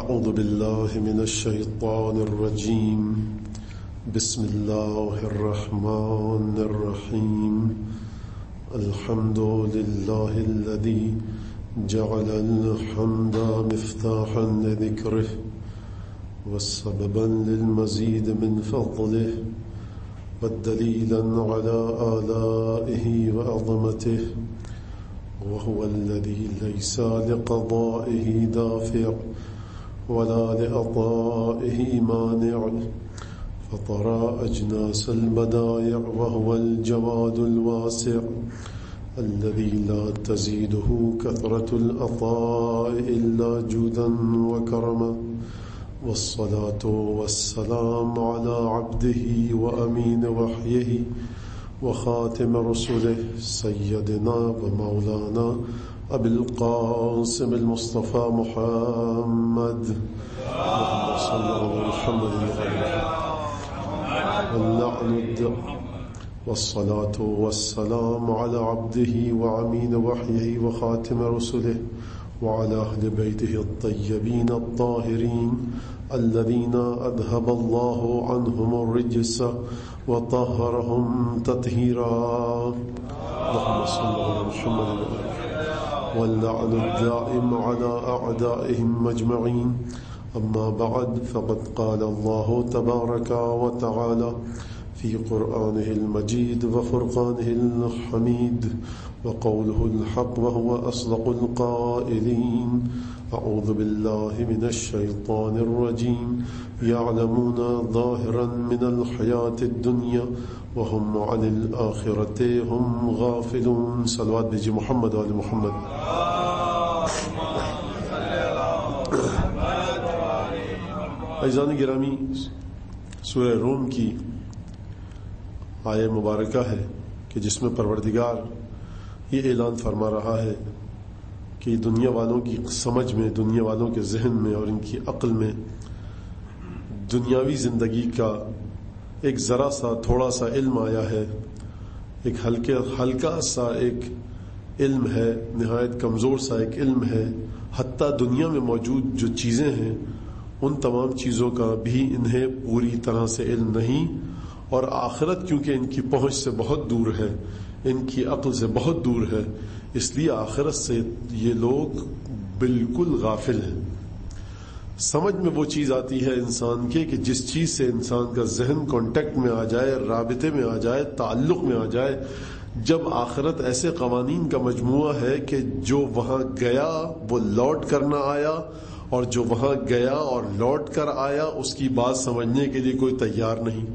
أعوذ بالله من الشيطان الرجيم. بسم الله الرحمن الرحيم. الحمد لله الذي جعل الحمد مفتاحا لذكره وسببا للمزيد من فضله والدليلا على آلائه وعظمته، وهو الذي ليس لقضائه دافع ولا لعطائه مانع، فطر أجناس البدائع وهو الجواد الواسع الذي لا تزيده كثرة العطاء إلا جودا وكرما. والصلاة والسلام على عبده وأمين وحيه وخاتم رسله سيدنا ومولانا أبي القاسم المصطفى محمد، اللهم صل على محمد واللعن والصلاة والسلام على عبده وأمين وحيه وخاتم رسله وعلى أهل بيته الطيبين الطاهرين الذين أذهب الله عنهم الرجس وطهرهم تطهيرا. اللهم صل على محمد واللعن الدائم على أعدائهم أجمعين. أما بعد، فقد قال الله تبارك وتعالى في قرآنه المجيد وفرقانه الحميد وقوله الحق وهو أصدق القائلين: أعوذ بالله من الشيطان الرجيم. يعلمون ظاهرا من الحياة الدنيا وهم عن الآخرة هم غافلون. صلوات بجي محمد وآل محمد. عزیزان گرامی، سورہ روم کی آیہ مبارکہ ہے کہ جس میں پروردگار یہ اعلان فرما رہا ہے کہ دنیا والوں کی سمجھ میں، دنیا والوں کے ذہن میں اور ان کی عقل میں دنیاوی زندگی کا ایک ذرا سا تھوڑا سا علم آیا ہے، ایک ہلکا سا ایک علم ہے، نہایت کمزور سا ایک علم ہے. حتیٰ دنیا میں موجود جو چیزیں ہیں ان تمام چیزوں کا بھی انہیں پوری طرح سے علم نہیں، اور آخرت کیونکہ ان کی پہنچ سے بہت دور ہے، ان کی عقل سے بہت دور ہے، اس لیے آخرت سے یہ لوگ بالکل غافل ہیں. سمجھ میں وہ چیز آتی ہے انسان کے کہ جس چیز سے انسان کا ذہن کانٹیکٹ میں آ جائے، رابطے میں آ جائے، تعلق میں آ جائے. جب آخرت ایسے قوانین کا مجموعہ ہے کہ جو وہاں گیا وہ لوٹ کر نہ آیا، اور جو وہاں گیا اور لوٹ کر آیا اس کی بات سمجھنے کے لیے کوئی تیار نہیں،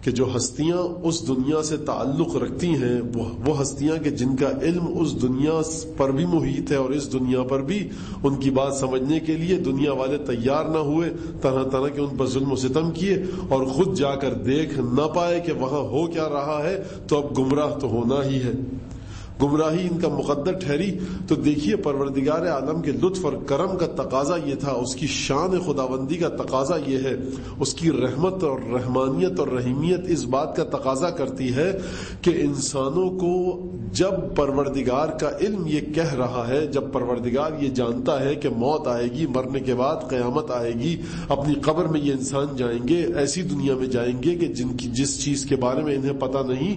کہ جو ہستیاں اس دنیا سے تعلق رکھتی ہیں وہ ہستیاں کہ جن کا علم اس دنیا پر بھی محیط ہے اور اس دنیا پر بھی، ان کی بات سمجھنے کے لیے دنیا والے تیار نہ ہوئے، طرح طرح کے ان پر ظلم و ستم کیے، اور خود جا کر دیکھ نہ پائے کہ وہاں ہو کیا رہا ہے، تو اب گمراہ تو ہونا ہی ہے. گمراہی ان کا مقدر ٹھہری. تو دیکھیے پروردگار عالم کے لطف اور کرم کا تقاضا یہ تھا، اس کی شان خداوندی کا تقاضا یہ ہے، اس کی رحمت اور رحمانیت اور رحیمیت اس بات کا تقاضا کرتی ہے کہ انسانوں کو جب پروردگار کا علم یہ کہہ رہا ہے، جب پروردگار یہ جانتا ہے کہ موت آئے گی، مرنے کے بعد قیامت آئے گی، اپنی قبر میں یہ انسان جائیں گے، ایسی دنیا میں جائیں گے کہ جس چیز کے بارے میں انہیں پتہ نہیں،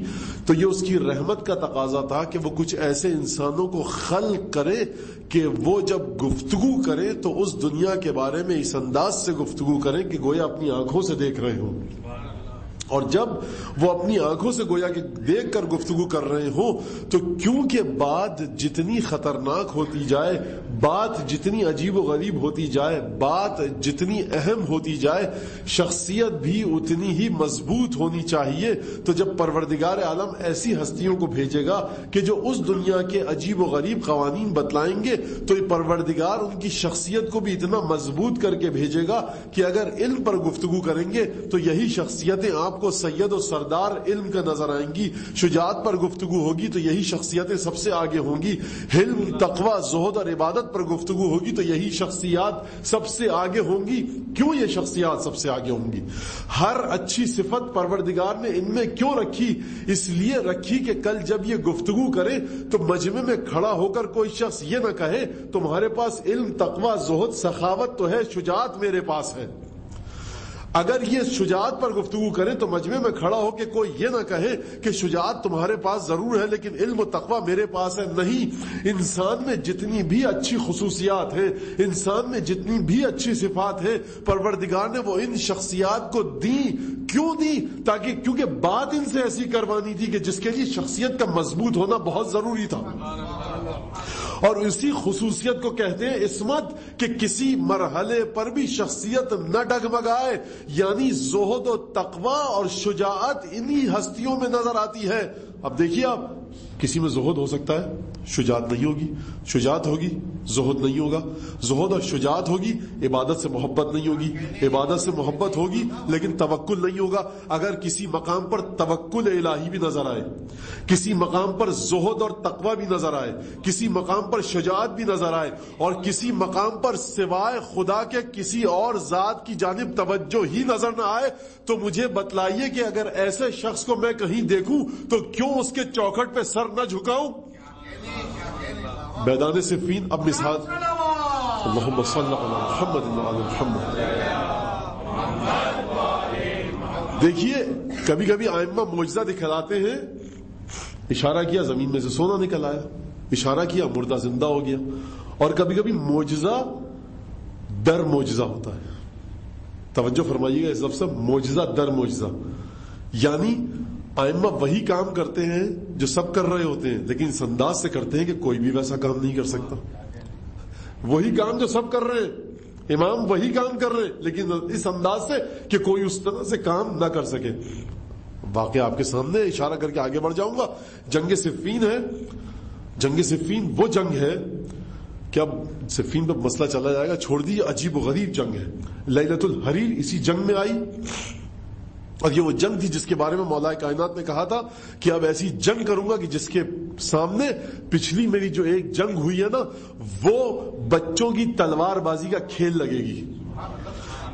تو یہ اس کی رحمت کا تقاضا تھا کہ وہ کچھ ایسے انسانوں کو خلق کرے کہ وہ جب گفتگو کرے تو اس دنیا کے بارے میں اس انداز سے گفتگو کریں کہ گویا اپنی آنکھوں سے دیکھ رہے ہوں. اور جب وہ اپنی آنکھوں سے گویا کہ دیکھ کر گفتگو کر رہے ہوں تو کیونکہ بات جتنی خطرناک ہوتی جائے، بات جتنی عجیب و غریب ہوتی جائے، بات جتنی اہم ہوتی جائے، شخصیت بھی اتنی ہی مضبوط ہونی چاہیے. تو جب پروردگار عالم ایسی ہستیوں کو بھیجے گا کہ جو اس دنیا کے عجیب و غریب قوانین بتلائیں گے، تو یہ پروردگار ان کی شخصیت کو بھی اتنا مضبوط کر کے بھیجے گا کہ اگر علم پر گفتگو کریں گے تو یہی شخصیتیں آپ کو سید و سردار علم کا نظر آئیں گی. شجاعت پر گفتگو ہوگی تو یہی شخصیتیں سب سے آگے ہوں گی. علم، تقوی، زہد اور عبادت پر گفتگو ہوگی تو یہی شخصیات سب سے آگے ہوں گی. کیوں یہ شخصیات سب سے آگے ہوں گی؟ ہر اچھی صفت پروردگار نے ان میں کیوں رکھی؟ اس لیے رکھی کہ کل جب یہ گفتگو کرے تو مجمع میں کھڑا ہو کر کوئی شخص یہ نہ کہے تمہارے پاس علم، تقوی، زہد، سخاوت تو ہے، شجاعت میرے پاس ہے. اگر یہ شجاعت پر گفتگو کریں تو مجمع میں کھڑا ہو کے کوئی یہ نہ کہے کہ شجاعت تمہارے پاس ضرور ہے لیکن علم و تقوی میرے پاس ہے. نہیں، انسان میں جتنی بھی اچھی خصوصیات ہیں، انسان میں جتنی بھی اچھی صفات ہیں، پروردگار نے وہ ان شخصیات کو دی. کیوں دی؟ کیونکہ بات ان سے ایسی کروانی تھی کہ جس کے لیے شخصیت کا مضبوط ہونا بہت ضروری تھا. اور اسی خصوصیت کو کہتے ہیں عصمت، کہ کسی مرحلے پر بھی شخصیت نہ ڈگمگائے. یعنی زہد و تقوی اور شجاعت انہی ہستیوں میں نظر آتی ہے. اب دیکھیے، آپ کسی میں زہد ہو سکتا ہے، شجاعت نہیں ہوگی. شجاعت ہوگی، زہد نہیں ہوگا. زہد اور شجاعت ہوگی، عبادت سے محبت نہیں ہوگی. عبادت سے محبت ہوگی لیکن توکل نہیں ہوگا. اگر کسی مقام پر توکل الہی بھی نظر آئے، کسی مقام پر زہد اور تقوی بھی نظر آئے، کسی مقام پر شجاعت بھی نظر آئے، اور کسی مقام پر سوائے خدا کے کسی اور ذات کی جانب توجہ ہی نظر نہ آئے، تو مجھے بتلائیے کہ اگر ایسے شخص کو میں کہیں دیکھوں تو کیوں اس کے چوکھٹ پہ سر نہ جھکاؤں؟ میدان صفین. اب مثال، اللہم صلی علی محمد وعلی محمد. دیکھیے، کبھی کبھی ائمہ معجزہ دکھلاتے ہیں. اشارہ کیا، زمین میں سے سونا نکل آیا. اشارہ کیا، مردہ زندہ ہو گیا. اور کبھی کبھی معجزہ در معجزہ ہوتا ہے. توجہ فرمائیے گا اس لفظ سے، معجزہ در معجزہ. یعنی ائمہ وہی کام کرتے ہیں جو سب کر رہے ہوتے ہیں، لیکن اس انداز سے کرتے ہیں کہ کوئی بھی ویسا کام نہیں کر سکتا. وہی کام جو سب کر رہے ہیں، امام وہی کام کر رہے ہیں، لیکن اس انداز سے کہ کوئی اس طرح سے کام نہ کر سکے. واقعہ آپ کے سامنے، اشارہ کر کے آگے بڑھ جاؤں گا. جنگ صفین ہے. جنگ صفین وہ جنگ ہے کہ اب صفین پہ مسئلہ چلا جائے گا، چھوڑ دیجیے. عجیب و غریب جنگ ہے. لیلۃ الحریر اسی جنگ میں آئی، اور یہ وہ جنگ تھی جس کے بارے میں مولا کائنات نے کہا تھا کہ اب ایسی جنگ کروں گا کہ جس کے سامنے پچھلی میری جو ایک جنگ ہوئی ہے نا، وہ بچوں کی تلوار بازی کا کھیل لگے گی.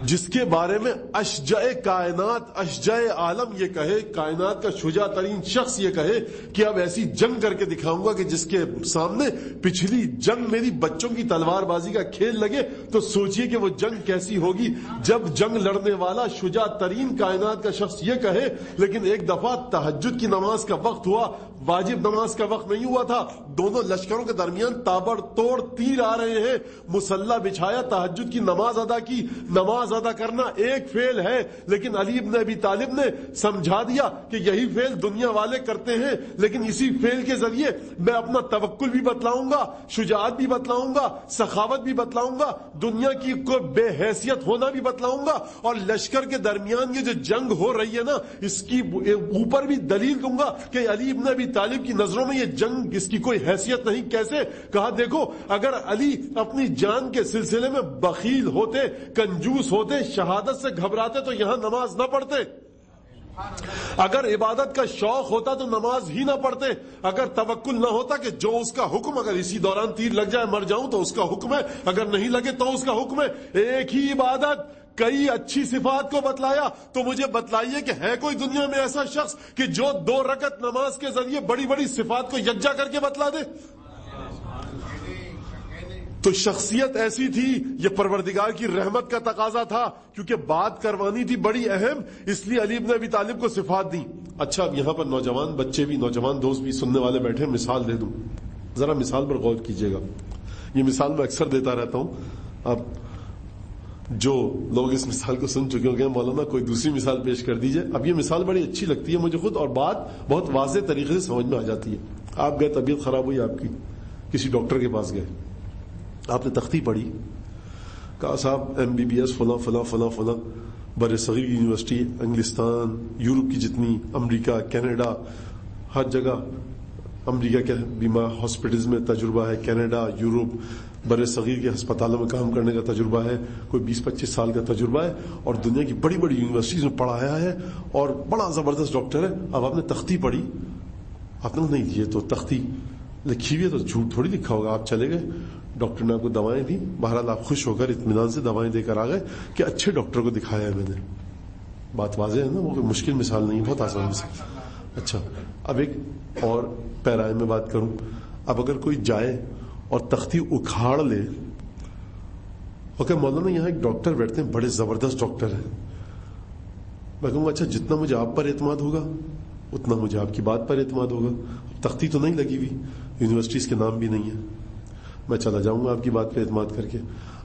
جس کے بارے میں اشجع کائنات، اشجع عالم یہ کہے، کائنات کا شجاع ترین شخص یہ کہے کہ اب ایسی جنگ کر کے دکھاؤں گا کہ جس کے سامنے پچھلی جنگ میری بچوں کی تلوار بازی کا کھیل لگے. تو سوچئے کہ وہ جنگ کیسی ہوگی جب جنگ لڑنے والا شجاع ترین کائنات کا شخص یہ کہے. لیکن ایک دفعہ تہجد کی نماز کا وقت ہوا، واجب نماز کا وقت نہیں ہوا تھا. دونوں لشکروں کے درمیان تابڑ توڑ تیر آ رہے ہیں. مسلح بچھایا، تہجد کی نماز ادا کی. نماز ادا کرنا ایک فعل ہے، لیکن علی ابن ابی طالب نے سمجھا دیا کہ یہی فعل دنیا والے کرتے ہیں، لیکن اسی فعل کے ذریعے میں اپنا توکل بھی بتلاؤں گا، شجاعت بھی بتلاؤں گا، سخاوت بھی بتلاؤں گا، دنیا کی کوئی بے حیثیت ہونا بھی بتلاؤں گا. اور لشکر کے درمیان یہ جو جنگ ہو رہی ہے نا، اس کی اوپر بھی دلیل دوں گا کہ علی ابن ابی طالب کی نظروں میں یہ جنگ اس کی کوئی حیثیت نہیں. کیسے؟ کہا دیکھو، اگر علی اپنی جان کے سلسلے میں بخیل ہوتے، کنجوس ہوتے، شہادت سے گھبراتے تو یہاں نماز نہ پڑھتے. اگر عبادت کا شوق ہوتا تو نماز ہی نہ پڑھتے. اگر توکل نہ ہوتا کہ جو اس کا حکم، اگر اسی دوران تیر لگ جائے مر جاؤں تو اس کا حکم ہے، اگر نہیں لگے تو اس کا حکم ہے. ایک ہی عبادت کئی اچھی صفات کو بتلایا. تو مجھے بتلائیے کہ ہے کوئی دنیا میں ایسا شخص کہ جو 2 رکعت نماز کے ذریعے بڑی بڑی صفات کو یکجا کر کے بتلا دے؟ تو شخصیت ایسی تھی، یہ پروردگار کی رحمت کا تقاضا تھا، کیونکہ بات کروانی تھی بڑی اہم، اس لیے علی ابن ابی طالب کو صفات دی. اچھا، اب یہاں پر نوجوان بچے بھی، نوجوان دوست بھی سننے والے بیٹھے، مثال دے دوں. ذرا مثال پر غور کیجئے گا. یہ مثال میں اکثر دیتا رہتا ہوں. اب جو لوگ اس مثال کو سن چکے ہوں گے، مولانا کوئی دوسری مثال پیش کر دیجئے. اب یہ مثال بڑی اچھی لگتی ہے مجھے خود، اور بات بہت واضح طریقے سے سمجھ میں آ جاتی ہے. آپ گئے، طبیعت خراب ہوئی آپ کی، کسی ڈاکٹر کے پاس گئے، آپ نے تختی پڑھی، کہا صاحب MBBS فلاں فلاں فلاں فلاں، بر صغیر یونیورسٹی، انگلستان، یورپ کی جتنی، امریکہ، کینیڈا، ہر جگہ امریکہ کے بیمہ ہاسپٹلز میں تجربہ ہے، کینیڈا، یورپ، بر صغیر کے ہسپتالوں میں کام کرنے کا تجربہ ہے, کوئی 20-25 سال کا تجربہ ہے, اور دنیا کی بڑی بڑی یونیورسٹیز میں پڑھایا ہے اور بڑا زبردست ڈاکٹر ہے. اب آپ نے تختی پڑھی, آپ نے نہیں, یہ تو تختی لکھی ہوئی ہے تو جھوٹ تھوڑی لکھا ہوگا. آپ چلے گئے, ڈاکٹر نے آپ کو دوائیں دی, بہرحال آپ خوش ہو کر اطمینان سے دوائیں دے کر آ گئے کہ اچھے ڈاکٹر کو دکھایا ہے میں نے. بات واضح ہے نا, وہ کوئی مشکل مثال نہیں, بہت آسان مثال. اچھا, اب ایک اور پیرائے میں بات کروں. اب اگر کوئی جائے اور تختی اکھاڑ لے, اوکے مولانا یہاں ایک ڈاکٹر بیٹھتے ہیں, بڑے زبردست ڈاکٹر ہیں, میں کہوں گا اچھا جتنا مجھے آپ پر اعتماد ہوگا اتنا مجھے آپ کی بات پر اعتماد ہوگا. تختی تو نہیں لگی ہوئی, یونیورسٹیز کے نام بھی نہیں ہے, میں چلا جاؤں گا آپ کی بات پہ اعتماد کر کے.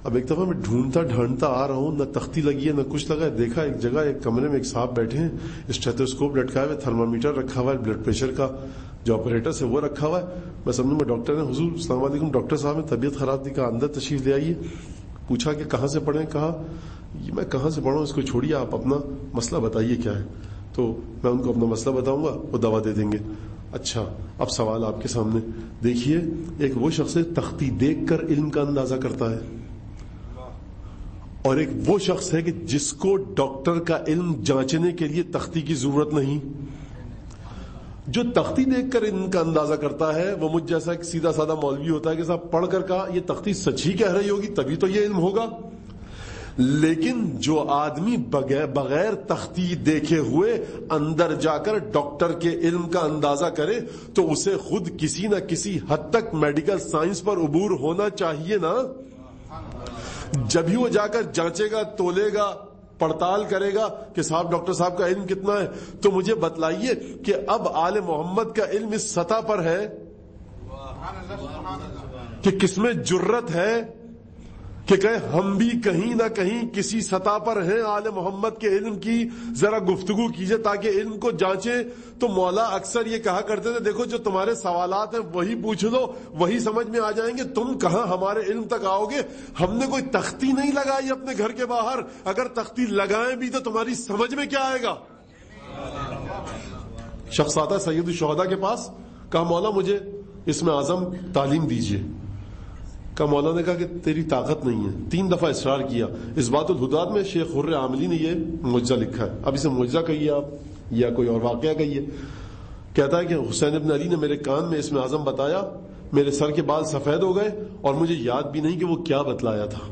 اب ایک دفعہ میں ڈھونڈتا ڈھانڈتا آ رہا ہوں, نہ تختی لگی ہے نہ کچھ لگا ہے. دیکھا ایک جگہ ایک کمرے میں ایک صاحب بیٹھے ہیں, اسٹیتھوسکوپ لٹکا ہوا ہے, تھرمامیٹر رکھا ہوا ہے, بلڈ پریشر کا جو آپریٹر ہے وہ رکھا ہوا ہے. میں سمجھوں میں ڈاکٹر ہیں. حضور السلام علیکم, ڈاکٹر صاحب میں طبیعت خراب تھی, کہا اندر تشریف لے آئیے. پوچھا کہ کہاں سے پڑھیں, کہا میں کہاں سے پڑھوں, اس کو چھوڑیے, آپ اپنا مسئلہ بتائیے کیا ہے. تو میں ان کو اپنا مسئلہ بتاؤں گا, وہ دوا دے دیں گے. اچھا اب سوال آپ کے سامنے, دیکھیے ایک وہ شخص ہے تختی دیکھ کر علم کا اندازہ کرتا ہے, اور ایک وہ شخص ہے کہ جس کو ڈاکٹر کا علم جانچنے کے لیے تختی کی ضرورت نہیں. جو تختی دیکھ کر علم کا اندازہ کرتا ہے وہ مجھ جیسا ایک سیدھا سادہ مولوی ہوتا ہے کہ صاحب پڑھ کر کہا یہ تختی سچ ہی کہہ رہی ہوگی تبھی تو یہ علم ہوگا. لیکن جو آدمی بغیر تختی دیکھے ہوئے اندر جا کر ڈاکٹر کے علم کا اندازہ کرے تو اسے خود کسی نہ کسی حد تک میڈیکل سائنس پر عبور ہونا چاہیے نا. جبھی وہ جا کر جانچے گا, تولے گا, پڑتال کرے گا کہ صاحب ڈاکٹر صاحب کا علم کتنا ہے. تو مجھے بتلائیے کہ اب آل محمد کا علم اس سطح پر ہے کہ کس میں جرت ہے کہ کہیں ہم بھی کہیں نہ کہیں کسی سطح پر ہیں آل محمد کے علم کی, ذرا گفتگو کیجئے تاکہ علم کو جانچیں. تو مولا اکثر یہ کہا کرتے تھے دیکھو جو تمہارے سوالات ہیں وہی پوچھ لو, وہی سمجھ میں آ جائیں گے, تم کہاں ہمارے علم تک آؤ گے. ہم نے کوئی تختی نہیں لگائی اپنے گھر کے باہر, اگر تختی لگائیں بھی تو تمہاری سمجھ میں کیا آئے گا. شخص آتا ہے سید الشہداء کے پاس, کہا مولا مجھے اسم اعظم تعلیم دیجئے. کا مولانا نے کہا کہ تیری طاقت نہیں ہے. 3 دفعہ اصرار کیا. اس بات الہداد میں شیخ حر عاملی نے یہ معجزہ لکھا ہے. اب اسے معجزہ کہیے آپ یا کوئی اور واقعہ کہیے. کہتا ہے کہ حسین ابن علی نے میرے کان میں اسم اعظم بتایا, میرے سر کے بال سفید ہو گئے اور مجھے یاد بھی نہیں کہ وہ کیا بتلایا تھا.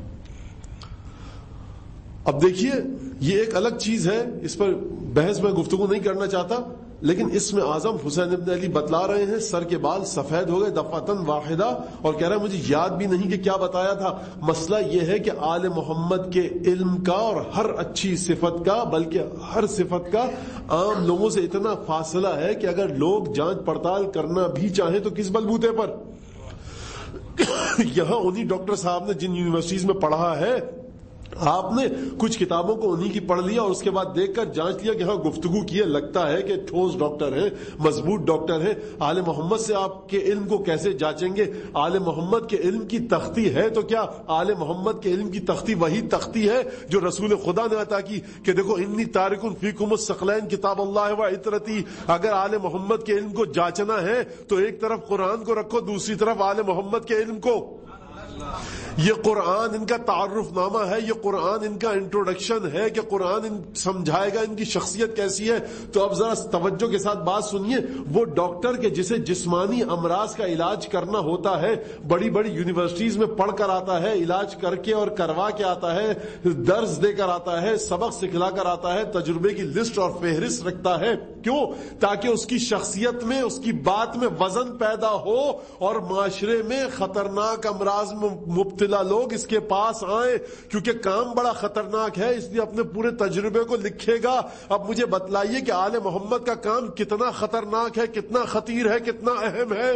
اب دیکھیے یہ ایک الگ چیز ہے, اس پر بحث میں گفتگو نہیں کرنا چاہتا, لیکن اسم اعظم حسین ابن علی بتلا رہے ہیں, سر کے بال سفید ہو گئے دفعتاً واحدہ, اور کہہ رہا ہے مجھے یاد بھی نہیں کہ کیا بتایا تھا. مسئلہ یہ ہے کہ آل محمد کے علم کا اور ہر اچھی صفت کا, بلکہ ہر صفت کا عام لوگوں سے اتنا فاصلہ ہے کہ اگر لوگ جانچ پڑتال کرنا بھی چاہیں تو کس بلبوتے پر. یہاں انہی ڈاکٹر صاحب نے جن یونیورسٹیز میں پڑھا ہے, آپ نے کچھ کتابوں کو انہی کی پڑھ لیا اور اس کے بعد دیکھ کر جانچ لیا کہ ہاں گفتگو کی ہے, لگتا ہے کہ ٹھوس ڈاکٹر ہے, مضبوط ڈاکٹر ہے. آل محمد سے آپ کے علم کو کیسے جانچیں گے؟ آل محمد کے علم کی تختی ہے تو کیا آل محمد کے علم کی تختی وہی تختی ہے جو رسول خدا نے عطا کی کہ دیکھو انی تارک فیکم الثقلین کتاب اللہ و عطرتی. اگر آل محمد کے علم کو جانچنا ہے تو ایک طرف قرآن کو رکھو, دوسری طرف آل محمد کے علم کو. یہ قرآن ان کا تعارف نامہ ہے, یہ قرآن ان کا انٹروڈکشن ہے کہ قرآن ان سمجھائے گا ان کی شخصیت کیسی ہے. تو اب ذرا توجہ کے ساتھ بات سنیے. وہ ڈاکٹر کے جسے جسمانی امراض کا علاج کرنا ہوتا ہے, بڑی بڑی یونیورسٹیز میں پڑھ کر آتا ہے, علاج کر کے اور کروا کے آتا ہے, درس دے کر آتا ہے, سبق سکھلا کر آتا ہے, تجربے کی لسٹ اور فہرست رکھتا ہے. کیوں؟ تاکہ اس کی شخصیت میں, اس کی بات میں وزن پیدا ہو اور معاشرے میں خطرناک امراض میں مبتلا لوگ اس کے پاس آئیں. کیونکہ کام بڑا خطرناک ہے اس لیے اپنے پورے تجربے کو لکھے گا. اب مجھے بتلائیے کہ آل محمد کا کام کتنا خطرناک ہے, کتنا خطیر ہے, کتنا اہم ہے.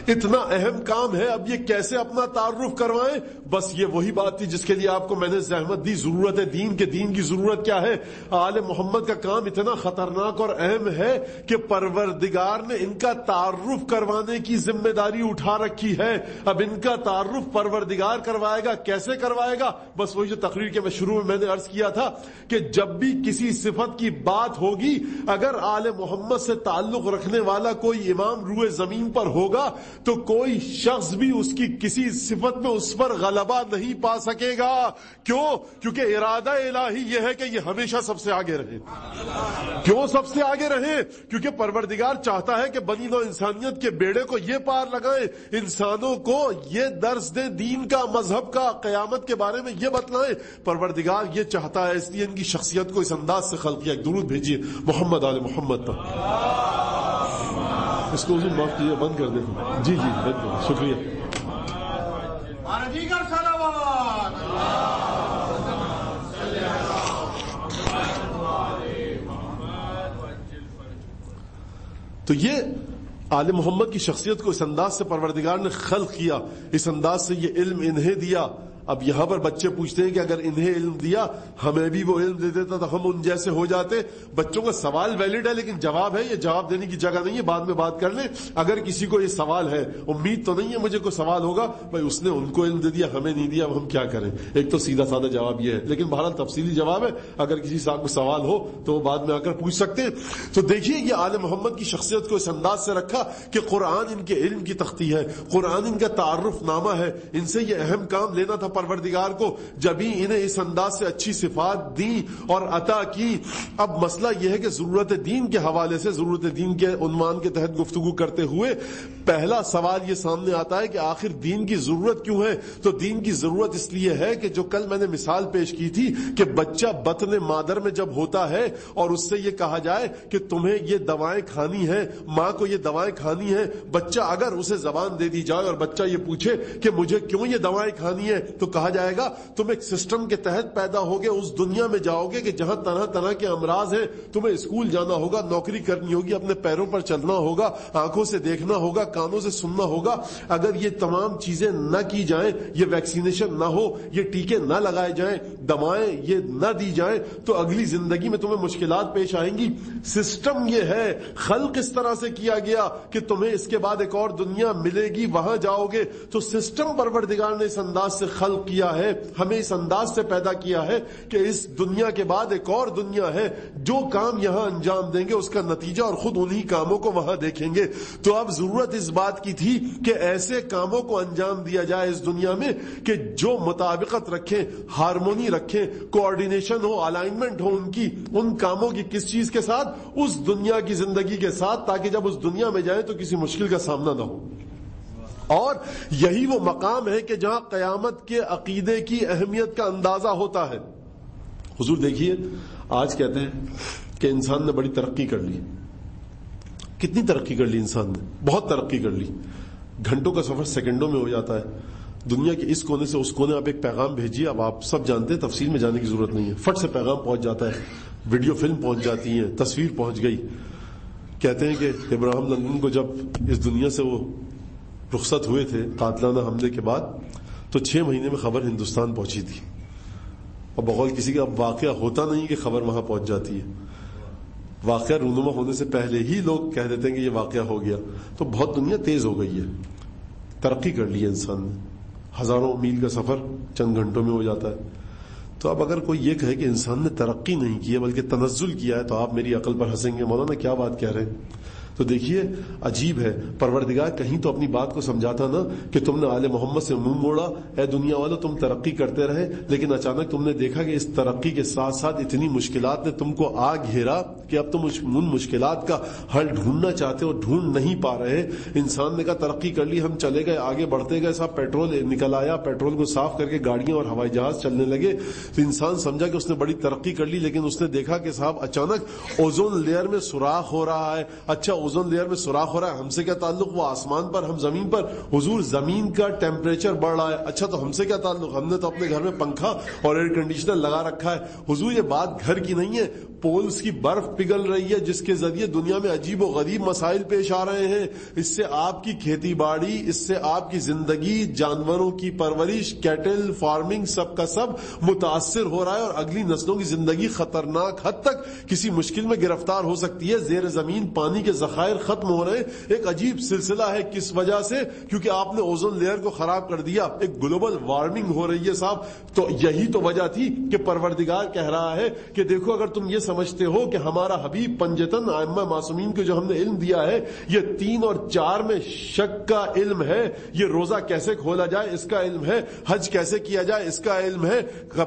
اتنا اہم کام ہے. اب یہ کیسے اپنا تعارف کروائیں؟ بس یہ وہی بات تھی جس کے لیے آپ کو میں نے زحمت دی. ضرورت ہے دین کے, دین کی ضرورت کیا ہے؟ آل محمد کا کام اتنا خطرناک اور اہم ہے کہ پروردگار نے ان کا تعارف کروانے کی ذمہ داری اٹھا رکھی ہے. اب ان کا تعارف پروردگار کروائے گا. کیسے کروائے گا؟ بس وہی جو تقریر کے شروع میں نے عرض کیا تھا کہ جب بھی کسی صفت کی بات ہوگی, اگر آل محمد سے تعلق رکھنے والا کوئی امام روئے زمین زمین پر ہوگا تو کوئی شخص بھی اس کی کسی صفت میں اس پر غلبہ نہیں پا سکے گا. کیوں؟ کیونکہ ارادہ الہی یہ ہے کہ یہ ہمیشہ سب سے آگے رہے. کیوں سب سے آگے رہے؟ کیونکہ پروردگار چاہتا ہے کہ بنی نوع انسانیت کے بیڑے کو یہ پار لگائیں, انسانوں کو یہ درس دے, دین کا, مذہب کا, قیامت کے بارے میں یہ بتلائیں. پروردگار یہ چاہتا ہے, اس لیے ان کی شخصیت کو اس انداز سے خلق کیا. ایک درود بھیجیے محمد آل محمد پر. اس کو حضور معاف کیجیے, بند کر دیں. جی جی بند کر, شکریہ. تو یہ آل محمد کی شخصیت کو اس انداز سے پروردگار نے خلق کیا, اس انداز سے یہ علم انہیں دیا. اب یہاں پر بچے پوچھتے ہیں کہ اگر انہیں علم دیا, ہمیں بھی وہ علم دے دیتا تو ہم ان جیسے ہو جاتے. بچوں کا سوال ویلڈ ہے لیکن جواب ہے, یہ جواب دینے کی جگہ نہیں ہے, بعد میں بات کر لیں. اگر کسی کو یہ سوال ہے, امید تو نہیں ہے مجھے کوئی سوال ہوگا, بھائی اس نے ان کو علم دے دیا ہمیں نہیں دیا, اب ہم کیا کریں. ایک تو سیدھا سادہ جواب یہ ہے, لیکن بہرحال تفصیلی جواب ہے. اگر کسی صاحب کو سوال ہو تو وہ بعد میں آ کر پوچھ سکتے ہیں. تو دیکھیے یہ آل محمد کی شخصیت کو اس انداز سے رکھا کہ قرآن ان کے علم کی تختی ہے, قرآن ان کا تعارف نامہ ہے. ان سے یہ اہم کام لینا تھا پروردگار کو, جب ہی انہیں اس انداز سے اچھی صفات دی اور عطا کی. اب مسئلہ یہ ہے کہ ضرورت دین کے حوالے سے, ضرورت دین کے عنوان کے تحت گفتگو کرتے ہوئے پہلا سوال یہ سامنے آتا ہے کہ آخر دین کی ضرورت کیوں ہے. تو دین کی ضرورت اس لیے ہے کہ جو کل میں نے مثال پیش کی تھی کہ بچہ بطن مادر میں جب ہوتا ہے اور اس سے یہ کہا جائے کہ تمہیں یہ دوائیں کھانی ہیں, ماں کو یہ دوائیں کھانی ہیں, بچہ اگر اسے زبان دے دی جائے اور بچہ یہ پوچھے کہ مجھے کیوں یہ دوائیں کھانی ہیں, تو کہا جائے گا تم ایک سسٹم کے تحت پیدا ہوگے, اس دنیا میں جاؤ گے کہ جہاں طرح طرح کے امراض ہیں, تمہیں اسکول جانا ہوگا, نوکری کرنی ہوگی, اپنے پیروں پر چلنا ہوگا, آنکھوں سے دیکھنا ہوگا, کانوں سے سننا ہوگا. اگر یہ تمام چیزیں نہ کی جائیں, یہ ویکسینیشن نہ ہو, یہ ٹیکے نہ لگائے جائیں, دوائیں یہ نہ دی جائیں, تو اگلی زندگی میں تمہیں مشکلات پیش آئیں گی. سسٹم یہ ہے, خلق اس طرح سے کیا گیا کہ تمہیں اس کے بعد ایک اور دنیا ملے گی, وہاں جاؤ گے. تو سسٹم پروردگار نے اس انداز سے خلق کیا ہے, ہمیں اس انداز سے پیدا کیا ہے کہ اس دنیا کے بعد ایک اور دنیا ہے. جو کام یہاں انجام دیں گے اس کا نتیجہ اور خود انہی کاموں کو وہاں دیکھیں گے. تو اب ضرورت اس بات کی تھی کہ ایسے کاموں کو انجام دیا جائے اس دنیا میں کہ جو مطابقت رکھیں, ہارمونی رکھیں, کوآرڈینیشن ہو, الائنمنٹ ہو ان کی, ان کاموں کی کس چیز کے ساتھ, اس دنیا کی زندگی کے ساتھ, تاکہ جب اس دنیا میں جائیں تو کسی مشکل کا سامنا نہ ہو. اور یہی وہ مقام ہے کہ جہاں قیامت کے عقیدے کی اہمیت کا اندازہ ہوتا ہے. حضور دیکھیے, آج کہتے ہیں کہ انسان نے بڑی ترقی کر لی. کتنی ترقی کر لی انسان نے؟ بہت ترقی کر لی. گھنٹوں کا سفر سیکنڈوں میں ہو جاتا ہے. دنیا کے اس کونے سے اس کونے آپ ایک پیغام بھیجیے, اب آپ سب جانتے ہیں, تفصیل میں جانے کی ضرورت نہیں ہے, فٹ سے پیغام پہنچ جاتا ہے, ویڈیو فلم پہنچ جاتی ہیں, تصویر پہنچ گئی. کہتے ہیں کہ ابراہیم لنگن کو جب اس دنیا سے وہ رخصت ہوئے تھے قاتلانہ حملے کے بعد, تو 6 مہینے میں خبر ہندوستان پہنچی تھی. اور بقول کسی کا اب واقعہ ہوتا نہیں کہ خبر وہاں پہنچ جاتی ہے. واقعہ رونما ہونے سے پہلے ہی لوگ کہہ دیتے ہیں کہ یہ واقعہ ہو گیا. تو بہت دنیا تیز ہو گئی ہے, ترقی کر لی ہے انسان نے. ہزاروں میل کا سفر چند گھنٹوں میں ہو جاتا ہے. تو اب اگر کوئی یہ کہے کہ انسان نے ترقی نہیں کی ہے بلکہ تنزل کیا ہے, تو آپ میری عقل پر ہنسیں گے, مولانا کیا بات کہہ رہے ہیں. تو دیکھیے عجیب ہے, پروردگار کہیں تو اپنی بات کو سمجھاتا نا کہ تم نے آل محمد سے منہ موڑا, اے دنیا والو تم ترقی کرتے رہے, لیکن اچانک تم نے دیکھا کہ اس ترقی کے ساتھ ساتھ اتنی مشکلات نے تم کو آ گھیرا کہ اب تم ان مشکلات کا حل ڈھونڈنا چاہتے ہو, ڈھونڈ نہیں پا رہے. انسان نے کہا ترقی کر لی, ہم چلے گئے, آگے بڑھتے گئے, صاحب پیٹرول نکل آیا, پیٹرول کو صاف کر کے گاڑیاں اور ہوائی جہاز چلنے لگے. تو انسان سمجھا کہ اس نے بڑی ترقی کر لی, لیکن اس نے دیکھا کہ صاحب اچانک اوزون لیئر میں سوراخ ہو رہا ہے. اچھا اوزون لیئر میں سوراخ ہو رہا ہے, ہم سے کیا تعلق, وہ آسمان پر, ہم زمین پر. حضور زمین کا ٹیمپریچر بڑھ رہا ہے, اچھا تو ہم سے کیا تعلق, ہم نے تو اپنے گھر میں پنکھا اور ایئر کنڈیشنر لگا رکھا ہے. حضور یہ بات گھر کی نہیں ہے, پولز کی برف پگھل رہی ہے جس کے ذریعے دنیا میں عجیب و غریب مسائل پیش آ رہے ہیں. اس سے آپ کی کھیتی باڑی, اس سے آپ کی زندگی, جانوروں کی پرورش, کیٹل فارمنگ, سب کا سب متاثر ہو رہا ہے, اور اگلی نسلوں کی زندگی خطرناک حد تک کسی مشکل میں گرفتار ہو سکتی ہے. زیر زمین پانی کے ذخائر ختم ہو رہے ہیں. ایک عجیب سلسلہ ہے, کس وجہ سے, کیونکہ آپ نے اوزون لیئر کو خراب کر دیا, ایک گلوبل وارمنگ ہو رہی ہے صاحب. تو یہی تو وجہ تھی کہ پروردگار کہہ رہا ہے کہ دیکھو اگر تم یہ سمجھتے ہو کہ ہمارا حبیب پنجتن ائمہ معصومین کو جو ہم نے علم دیا ہے یہ 3 اور 4 میں شک کا علم ہے، یہ روزہ کیسے کھولا جائے اس کا علم ہے، حج کیسے کیا جائے اس کا علم ہے،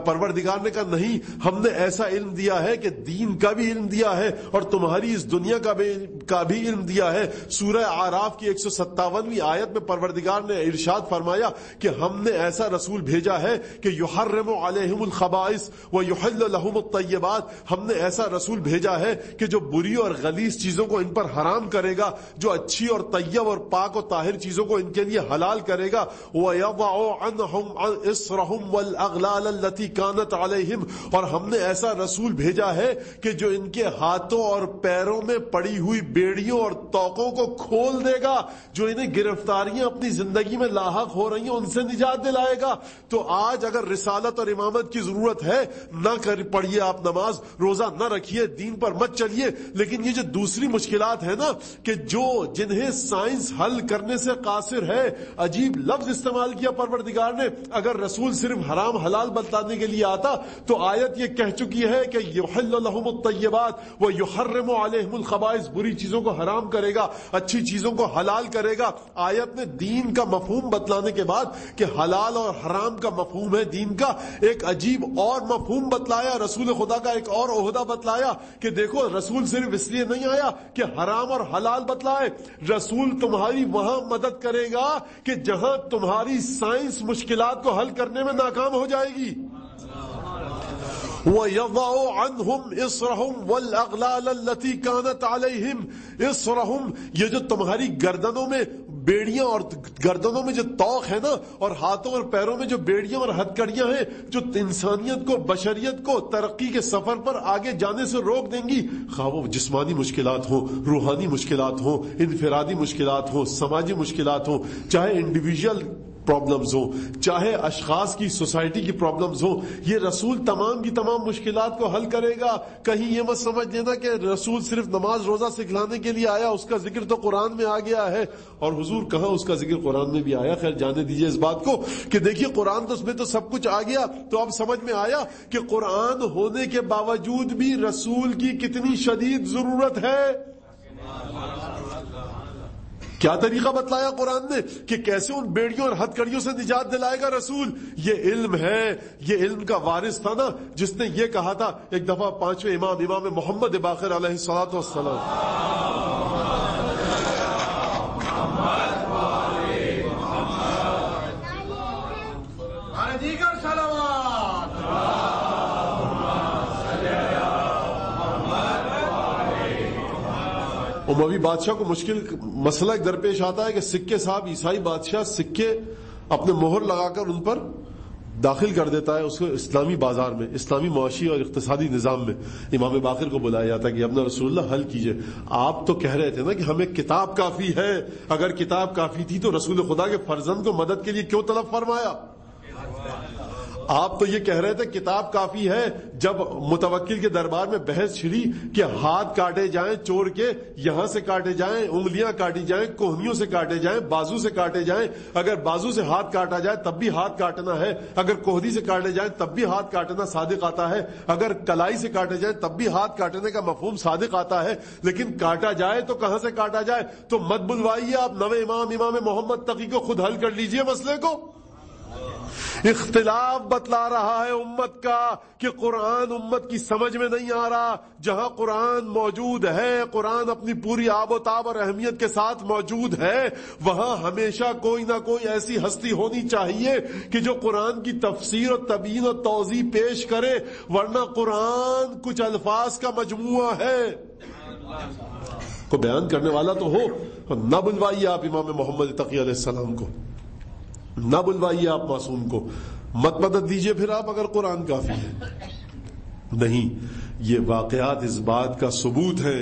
پروردگار نے کہا نہیں، ہم نے ایسا علم دیا ہے کہ دین کا بھی علم دیا ہے اور تمہاری اس دنیا کا بھی علم دیا ہے۔ سورہ اعراف کی 157ویں آیت میں پروردگار نے ارشاد فرمایا کہ ہم نے ایسا رسول بھیجا ہے کہ یحرم علیہم الخبائث ویحل لہم الطیبات، ہم نے ایسا رسول بھیجا ہے کہ جو بری اور غلیظ چیزوں کو ان پر حرام کرے گا، جو اچھی اور طیب اور پاک و طاہر چیزوں کو ان کے لیے حلال کرے گا۔ وَيَضَعُ عَنْهُمْ إِصْرَهُمْ وَالْأَغْلَالَ الَّتِي كَانَتْ عَلَيْهِمْ، اور ہم نے ایسا رسول بھیجا ہے کہ جو ان کے ہاتھوں اور پیروں میں پڑی ہوئی بیڑیوں اور توقوں کو کھول دے گا، جو انہیں گرفتاریاں اپنی زندگی میں لاحق ہو رہی ہیں ان سے نجات دلائے گا۔ تو آج اگر رسالت اور امامت کی ضرورت ہے، نہ پڑھیے آپ نماز، روزہ نہ رکھیے، دین پر مت چلیے، لیکن یہ جو دوسری مشکلات ہے نا کہ جنہیں سائنس حل کرنے سے قاصر ہے، عجیب لفظ استعمال کیا پروردگار نے، اگر رسول صرف حرام حلال بتلانے کے لیے آتا تو آیت یہ کہہ چکی ہے کہ یحل لہم الطیبات ویحرم علیہم الخبائث، بری چیزوں کو حرام کرے گا، اچھی چیزوں کو حلال کرے گا۔ آیت نے دین کا مفہوم بتلانے کے بعد کہ حلال اور حرام کا مفہوم ہے دین کا، ایک عجیب اور مفہوم بتلایا، رسول خدا کا ایک اور عہدہ بتلایا کہ دیکھو رسول صرف اس لیے نہیں آیا کہ حرام اور حلال بتلائے، رسول تمہاری وہاں مدد کرے گا کہ جہاں تمہاری سائنس مشکلات کو حل کرنے میں ناکام ہو جائے گی۔ وَيَضَعُ عَنْهُمْ إِصْرَهُمْ وَالْأَغْلَالَ الَّتِي كَانَتْ عَلَيْهِمْ إِصْرَهُمْ، یہ جو تمہاری گردنوں میں بیڑیاں اور گردنوں میں جو توق ہے نا، اور ہاتھوں اور پیروں میں جو بیڑیاں اور ہتھکڑیاں ہیں جو انسانیت کو، بشریت کو ترقی کے سفر پر آگے جانے سے روک دیں گی، خواہ وہ جسمانی مشکلات ہوں، روحانی مشکلات ہوں، انفرادی مشکلات ہوں، سماجی مشکلات ہوں، چاہے انڈیویجول پرابلمز ہوں، چاہے اشخاص کی، سوسائٹی کی پرابلمز ہوں، یہ رسول تمام کی تمام مشکلات کو حل کرے گا۔ کہیں یہ مت سمجھ لینا کہ رسول صرف نماز روزہ سکھلانے کے لیے آیا، اس کا ذکر تو قرآن میں آ گیا ہے، اور حضور کہاں اس کا ذکر قرآن میں بھی آیا۔ خیر جانے دیجئے اس بات کو کہ دیکھیے قرآن تو اس میں تو سب کچھ آ گیا، تو اب سمجھ میں آیا کہ قرآن ہونے کے باوجود بھی رسول کی کتنی شدید ضرورت ہے۔ کیا طریقہ بتلایا قرآن نے کہ کیسے ان بیڑیوں اور ہتھکڑیوں سے نجات دلائے گا رسول؟ یہ علم ہے، یہ علم کا وارث تھا نا جس نے یہ کہا تھا ایک دفعہ 5ویں امام محمد باقر علیہ الصلوۃ والسلام، اموی بادشاہ کو مشکل مسئلہ ایک درپیش آتا ہے کہ سکے صاحب عیسائی بادشاہ سکے اپنے مہر لگا کر ان پر داخل کر دیتا ہے اس کو اسلامی بازار میں، اسلامی معاشی اور اقتصادی نظام میں۔ امام باقر کو بلایا جاتا ہے کہ اپنا رسول اللہ حل کیجئے، آپ تو کہہ رہے تھے نا کہ ہمیں کتاب کافی ہے، اگر کتاب کافی تھی تو رسول خدا کے فرزند کو مدد کے لیے کیوں طلب فرمایا؟ آپ تو یہ کہہ رہے تھے کتاب کافی ہے، جب متوکل کے دربار میں بحث چھڑی کہ ہاتھ کاٹے جائیں چور کے، یہاں سے کاٹے جائیں، انگلیاں کاٹی جائیں، کوہنیوں سے کاٹے جائیں، بازو سے کاٹے جائیں، اگر بازو سے ہاتھ کاٹا جائے تب بھی ہاتھ کاٹنا ہے، اگر کوہنی سے کاٹے جائیں تب بھی ہاتھ کاٹنا صادق آتا ہے، اگر کلائی سے کاٹے جائیں تب بھی ہاتھ کاٹنے کا مفہوم صادق آتا ہے، لیکن کاٹا جائے تو کہاں سے کاٹا جائے؟ تو مت بلوائیے آپ نویں امام محمد تقی کو، خود حل کر لیجئے مسئلے کو۔ اختلاف بتلا رہا ہے امت کا کہ قرآن امت کی سمجھ میں نہیں آ رہا۔ جہاں قرآن موجود ہے، قرآن اپنی پوری آب و تاب اور اہمیت کے ساتھ موجود ہے، وہاں ہمیشہ کوئی نہ کوئی ایسی ہستی ہونی چاہیے کہ جو قرآن کی تفسیر اور تبیین اور توضیح پیش کرے، ورنہ قرآن کچھ الفاظ کا مجموعہ ہے، کو بیان کرنے والا تو ہو۔ نہ بلوائیے آپ امام محمد تقی علیہ السلام کو، نہ بلوائیے آپ معصوم کو، مت مدد دیجئے پھر آپ اگر قرآن کافی ہے۔ نہیں، یہ واقعات اس بات کا ثبوت ہے،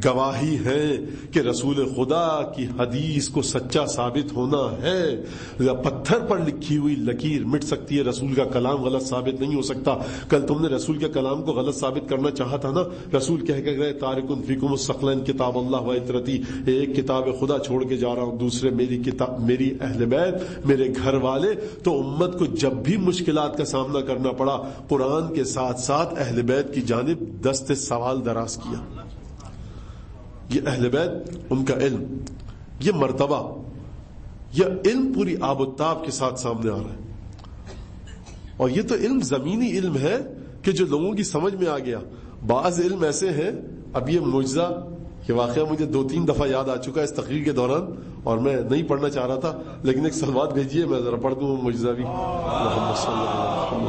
گواہی ہے کہ رسول خدا کی حدیث کو سچا ثابت ہونا ہے۔ پتھر پر لکھی ہوئی لکیر مٹ سکتی ہے، رسول کا کلام غلط ثابت نہیں ہو سکتا۔ کل تم نے رسول کے کلام کو غلط ثابت کرنا چاہا تھا نا، رسول کہہ کے گئے تارکن فیکم الثقلین کتاب اللہ و عترتی، ایک کتاب خدا چھوڑ کے جا رہا ہوں، دوسرے میری کتاب، میری اہل بیت، میرے گھر والے۔ تو امت کو جب بھی مشکلات کا سامنا کرنا پڑا، قرآن کے ساتھ ساتھ اہل بیت کی جانب دست سوال دراز کیا. یہ اہل بیت، ان کا علم، یہ مرتبہ، یہ علم پوری آب و تاب کے ساتھ سامنے آ رہا ہے. اور یہ تو علم زمینی علم ہے کہ جو لوگوں کی سمجھ میں آ گیا. بعض علم ایسے ہیں، اب یہ معجزہ، یہ واقعہ مجھے 2-3 دفعہ یاد آ چکا ہے اس تقریر کے دوران، اور میں نہیں پڑھنا چاہ رہا تھا، لیکن ایک سلوات بھیجیے میں ذرا پڑھ دوں معجزہ بھی. محمد صلی اللہ علیہ وسلم.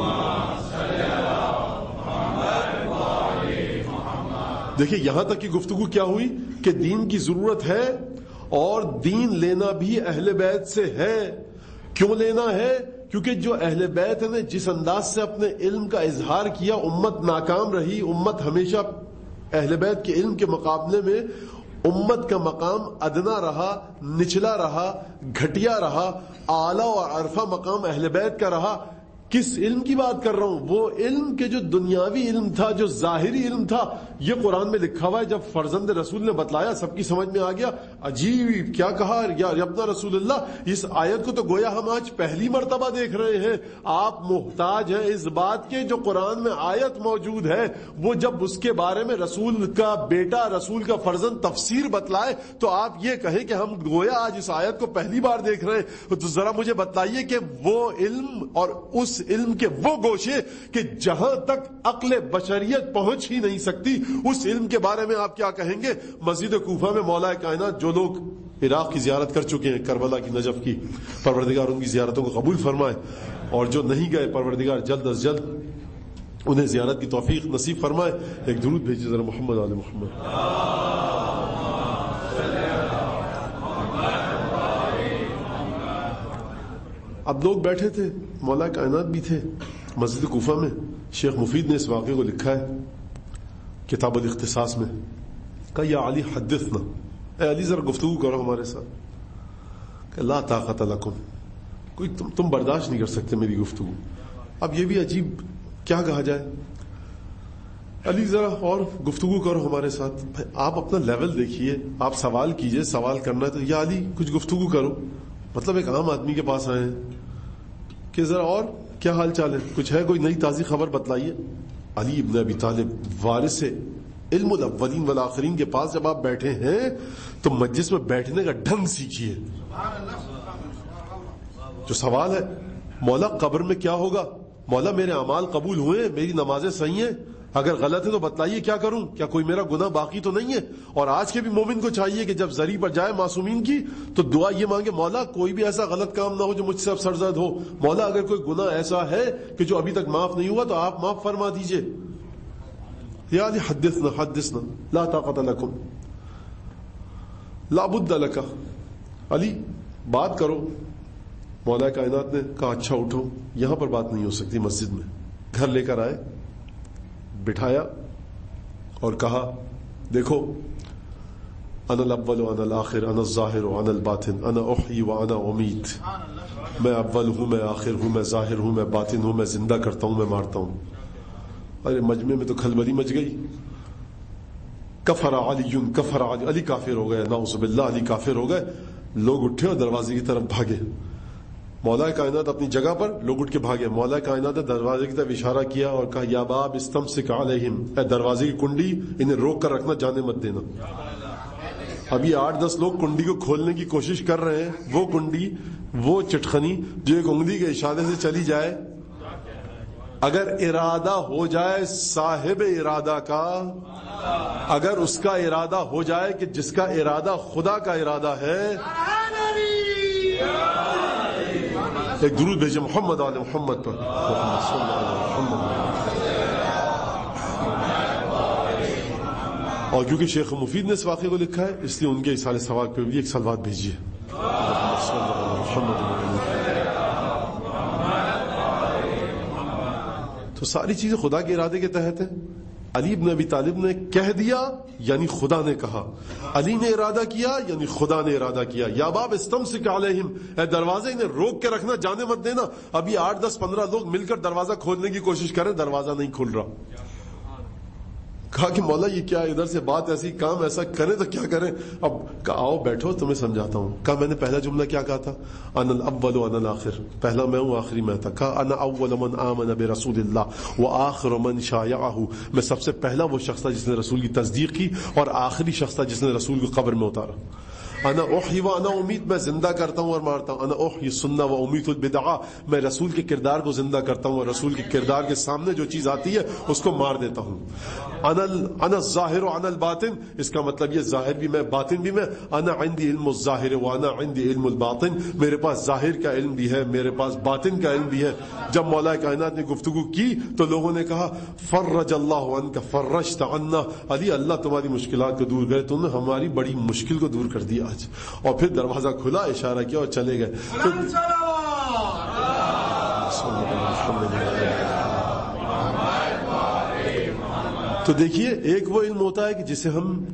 دیکھیں یہاں تک کی گفتگو کیا ہوئی کہ دین کی ضرورت ہے، اور دین لینا بھی اہل بیت سے ہے. کیوں لینا ہے؟ کیونکہ جو اہل بیت نے جس انداز سے اپنے علم کا اظہار کیا، امت ناکام رہی. امت ہمیشہ اہل بیت کے علم کے مقابلے میں امت کا مقام ادنا رہا، نچلا رہا، گھٹیا رہا. اعلیٰ و عرفہ مقام اہل بیت کا رہا. کس علم کی بات کر رہا ہوں؟ وہ علم کے جو دنیاوی علم تھا، جو ظاہری علم تھا. یہ قرآن میں لکھا ہوا ہے. جب فرزند رسول نے بتلایا سب کی سمجھ میں آ گیا. عجیب کیا کہا یا ابنا رسول اللہ. اس آیت کو تو گویا ہم آج پہلی مرتبہ دیکھ رہے ہیں. آپ محتاج ہیں اس بات کے جو قرآن میں آیت موجود ہے، وہ جب اس کے بارے میں رسول کا بیٹا، رسول کا فرزند تفسیر بتلائے تو آپ یہ کہیں کہ ہم گویا آج اس آیت کو پہلی بار دیکھ رہے ہیں. تو ذرا مجھے بتلائیے کہ وہ علم اور اس علم کے وہ گوشے کہ جہاں تک عقل بشریت پہنچ ہی نہیں سکتی، اس علم کے بارے میں آپ کیا کہیں گے؟ مسجد کوفہ میں مولا کائنات، جو لوگ عراق کی زیارت کر چکے ہیں، کربلا کی، نجف کی، پروردگار ان کی زیارتوں کو قبول فرمائے. اور جو نہیں گئے، پروردگار جلد از جلد انہیں زیارت کی توفیق نصیب فرمائے. ایک درود بھیجیے ذرا محمد آل محمد. اب لوگ بیٹھے تھے، مولا کائنات بھی تھے مسجد کوفہ میں. شیخ مفید نے اس واقعے کو لکھا ہے کتاب الاختصاص میں. کہا یا علی حدثنا، اے علی ذرا گفتگو کرو ہمارے ساتھ. کہ لا طاقت لکم، کوئی تم برداشت نہیں کر سکتے میری گفتگو. اب یہ بھی عجیب، کیا کہا جائے؟ علی ذرا اور گفتگو کرو ہمارے ساتھ. بھائی آپ اپنا لیول دیکھیے، آپ سوال کیجئے، سوال کرنا ہے تو یا علی کچھ گفتگو کرو. مطلب ایک عام آدمی کے پاس آئے کہ ذرا اور کیا حال چال ہے، کچھ ہے کوئی نئی تازی خبر بتلائیے. علی ابن ابی طالب وارث علم الاولین والآخرین کے پاس جب آپ بیٹھے ہیں تو مجلس میں بیٹھنے کا ڈھنگ سیکھیے. جو سوال ہے مولا قبر میں کیا ہوگا، مولا میرے اعمال قبول ہوئے، میری نمازیں صحیح ہیں، اگر غلط ہے تو بتلائیے کیا کروں، کیا کوئی میرا گناہ باقی تو نہیں ہے. اور آج کے بھی مومن کو چاہیے کہ جب زری پر جائے معصومین کی تو دعا یہ مانگے، مولا کوئی بھی ایسا غلط کام نہ ہو جو مجھ سے اب سرزد ہو. مولا اگر کوئی گناہ ایسا ہے کہ جو ابھی تک معاف نہیں ہوا تو آپ معاف فرما دیجئے. یا علی حدثنا حدثنا لا طاقت لکم لا بد لک. علی بات کرو. مولا کائنات نے کہا اچھا اٹھو، یہاں پر بات نہیں ہو سکتی، مسجد میں. گھر لے کر آئے، بٹھایا اور کہا دیکھو انا الاول وانا الاخر، انا الظاہر وانا الباطن، انا احیی وانا امیت. میں اول ہوں، میں آخر ہوں، میں ظاہر ہوں، میں باطن ہوں، میں زندہ کرتا ہوں، میں مارتا ہوں. ارے مجمع میں تو کھلبلی مچ گئی. کفر علی، کفر علی، علی کافر ہو گئے، نعوذ باللہ علی کافر ہو گئے. لوگ اٹھے اور دروازے کی طرف بھاگے. مولا کائنات اپنی جگہ پر، لوگ اٹھ کے بھاگے. مولا کائنات نے دروازے کی طرف اشارہ کیا اور کہا یا باب استمسک علیہم، اے دروازے کی کنڈی انہیں روک کر رکھنا، جانے مت دینا. ابھی 8-10 لوگ کنڈی کو کھولنے کی کوشش کر رہے ہیں. وہ کنڈی، وہ چٹخنی جو ایک انگلی کے اشارے سے چلی جائے، اگر ارادہ ہو جائے صاحب ارادہ کا، اگر اس کا ارادہ ہو جائے کہ جس کا ارادہ خدا کا ارادہ ہے. ایک درود بھیجے محمد آل محمد پر. محمد صلی اللہ علیہ وسلم. اور کیونکہ شیخ مفید نے اس واقعے کو لکھا ہے اس لیے ان کے اصال ثواب پہ بھی ایک سلوات بھیجیے. تو ساری چیزیں خدا کے ارادے کے تحت ہیں. علی بن ابی طالب نے کہہ دیا یعنی خدا نے کہا، علی نے ارادہ کیا یعنی خدا نے ارادہ کیا. یا باب استمسک علیہم، اے دروازے انہیں روک کے رکھنا، جانے مت دینا. ابھی 8-10-15 لوگ مل کر دروازہ کھولنے کی کوشش کریں، دروازہ نہیں کھل رہا. کہا کہ مولا یہ کیا ادھر سے بات ایسی, کام ایسا کریں تو کیا کریں؟ اب آؤ بیٹھو تمہیں سمجھاتا ہوں. کہا میں نے پہلا جملہ کیا کہا تھا؟ انا الاول وانا الاخر, پہلا میں ہوں آخری میں تھا. کہا انا اول من آمن برسول اللہ وآخر من شایعہ, میں سب سے پہلا وہ شخص تھا جس نے رسول کی تصدیق کی اور آخری شخص تھا جس نے رسول کو قبر میں اتارا. انا احیی و انا امید, میں زندہ کرتا ہوں اور مارتا ہوں. انا احیی السنہ و امیت البدعہ, میں رسول کے کردار کو زندہ کرتا ہوں اور رسول کے کردار کے سامنے جو چیز آتی ہے اس کو مار دیتا ہوں. انا الظاہر و انا الباطن, اس کا مطلب یہ ظاہر بھی میں باطن بھی میں. انا عندي علم الظاہر و انا عندي علم الباطن, میرے پاس ظاہر کا علم بھی ہے, میرے پاس باطن کا علم بھی ہے. جب مولا کائنات نے گفتگو کی تو لوگوں نے کہا فرج اللہ عنک فرجت عنا, علی اللہ تمہاری مشکلات کو دور کرے, تم نے ہماری بڑی مشکل کو دور کر دیا. اور پھر دروازہ کھلا, اشارہ کیا اور چلے گئے. تو دیکھیے ایک وہ علم ہوتا ہے کہ جسے ہم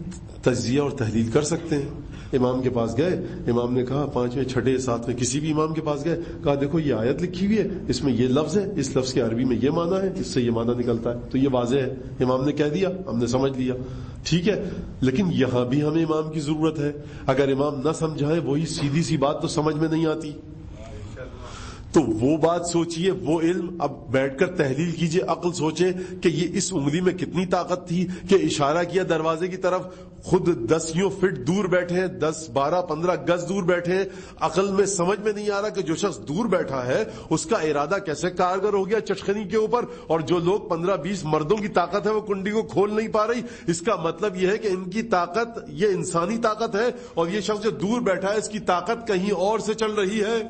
تجزیہ اور تحلیل کر سکتے ہیں. امام کے پاس گئے, امام نے کہا 5ویں 6ٹھے 7ویں کسی بھی امام کے پاس گئے, کہا دیکھو یہ آیت لکھی ہوئی ہے, اس میں یہ لفظ ہے, اس لفظ کے عربی میں یہ معنی ہے, اس سے یہ معنی نکلتا ہے, تو یہ واضح ہے. امام نے کہہ دیا, ہم نے سمجھ لیا, ٹھیک ہے. لیکن یہاں بھی ہمیں امام کی ضرورت ہے. اگر امام نہ سمجھائے وہی سیدھی سی بات تو سمجھ میں نہیں آتی. تو وہ بات سوچئے, وہ علم اب بیٹھ کر تحلیل کیجئے, عقل سوچے کہ یہ اس انگلی میں کتنی طاقت تھی کہ اشارہ کیا دروازے کی طرف, خود 10 فٹ دور بیٹھے, 10 12 15 گز دور بیٹھے. عقل میں سمجھ میں نہیں آ رہا کہ جو شخص دور بیٹھا ہے اس کا ارادہ کیسے کارگر ہو گیا چٹخنی کے اوپر, اور جو لوگ 15 20 مردوں کی طاقت ہے وہ کنڈی کو کھول نہیں پا رہی. اس کا مطلب یہ ہے کہ ان کی طاقت یہ انسانی طاقت ہے, اور یہ شخص جو دور بیٹھا ہے اس کی طاقت کہیں اور سے چل رہی ہے.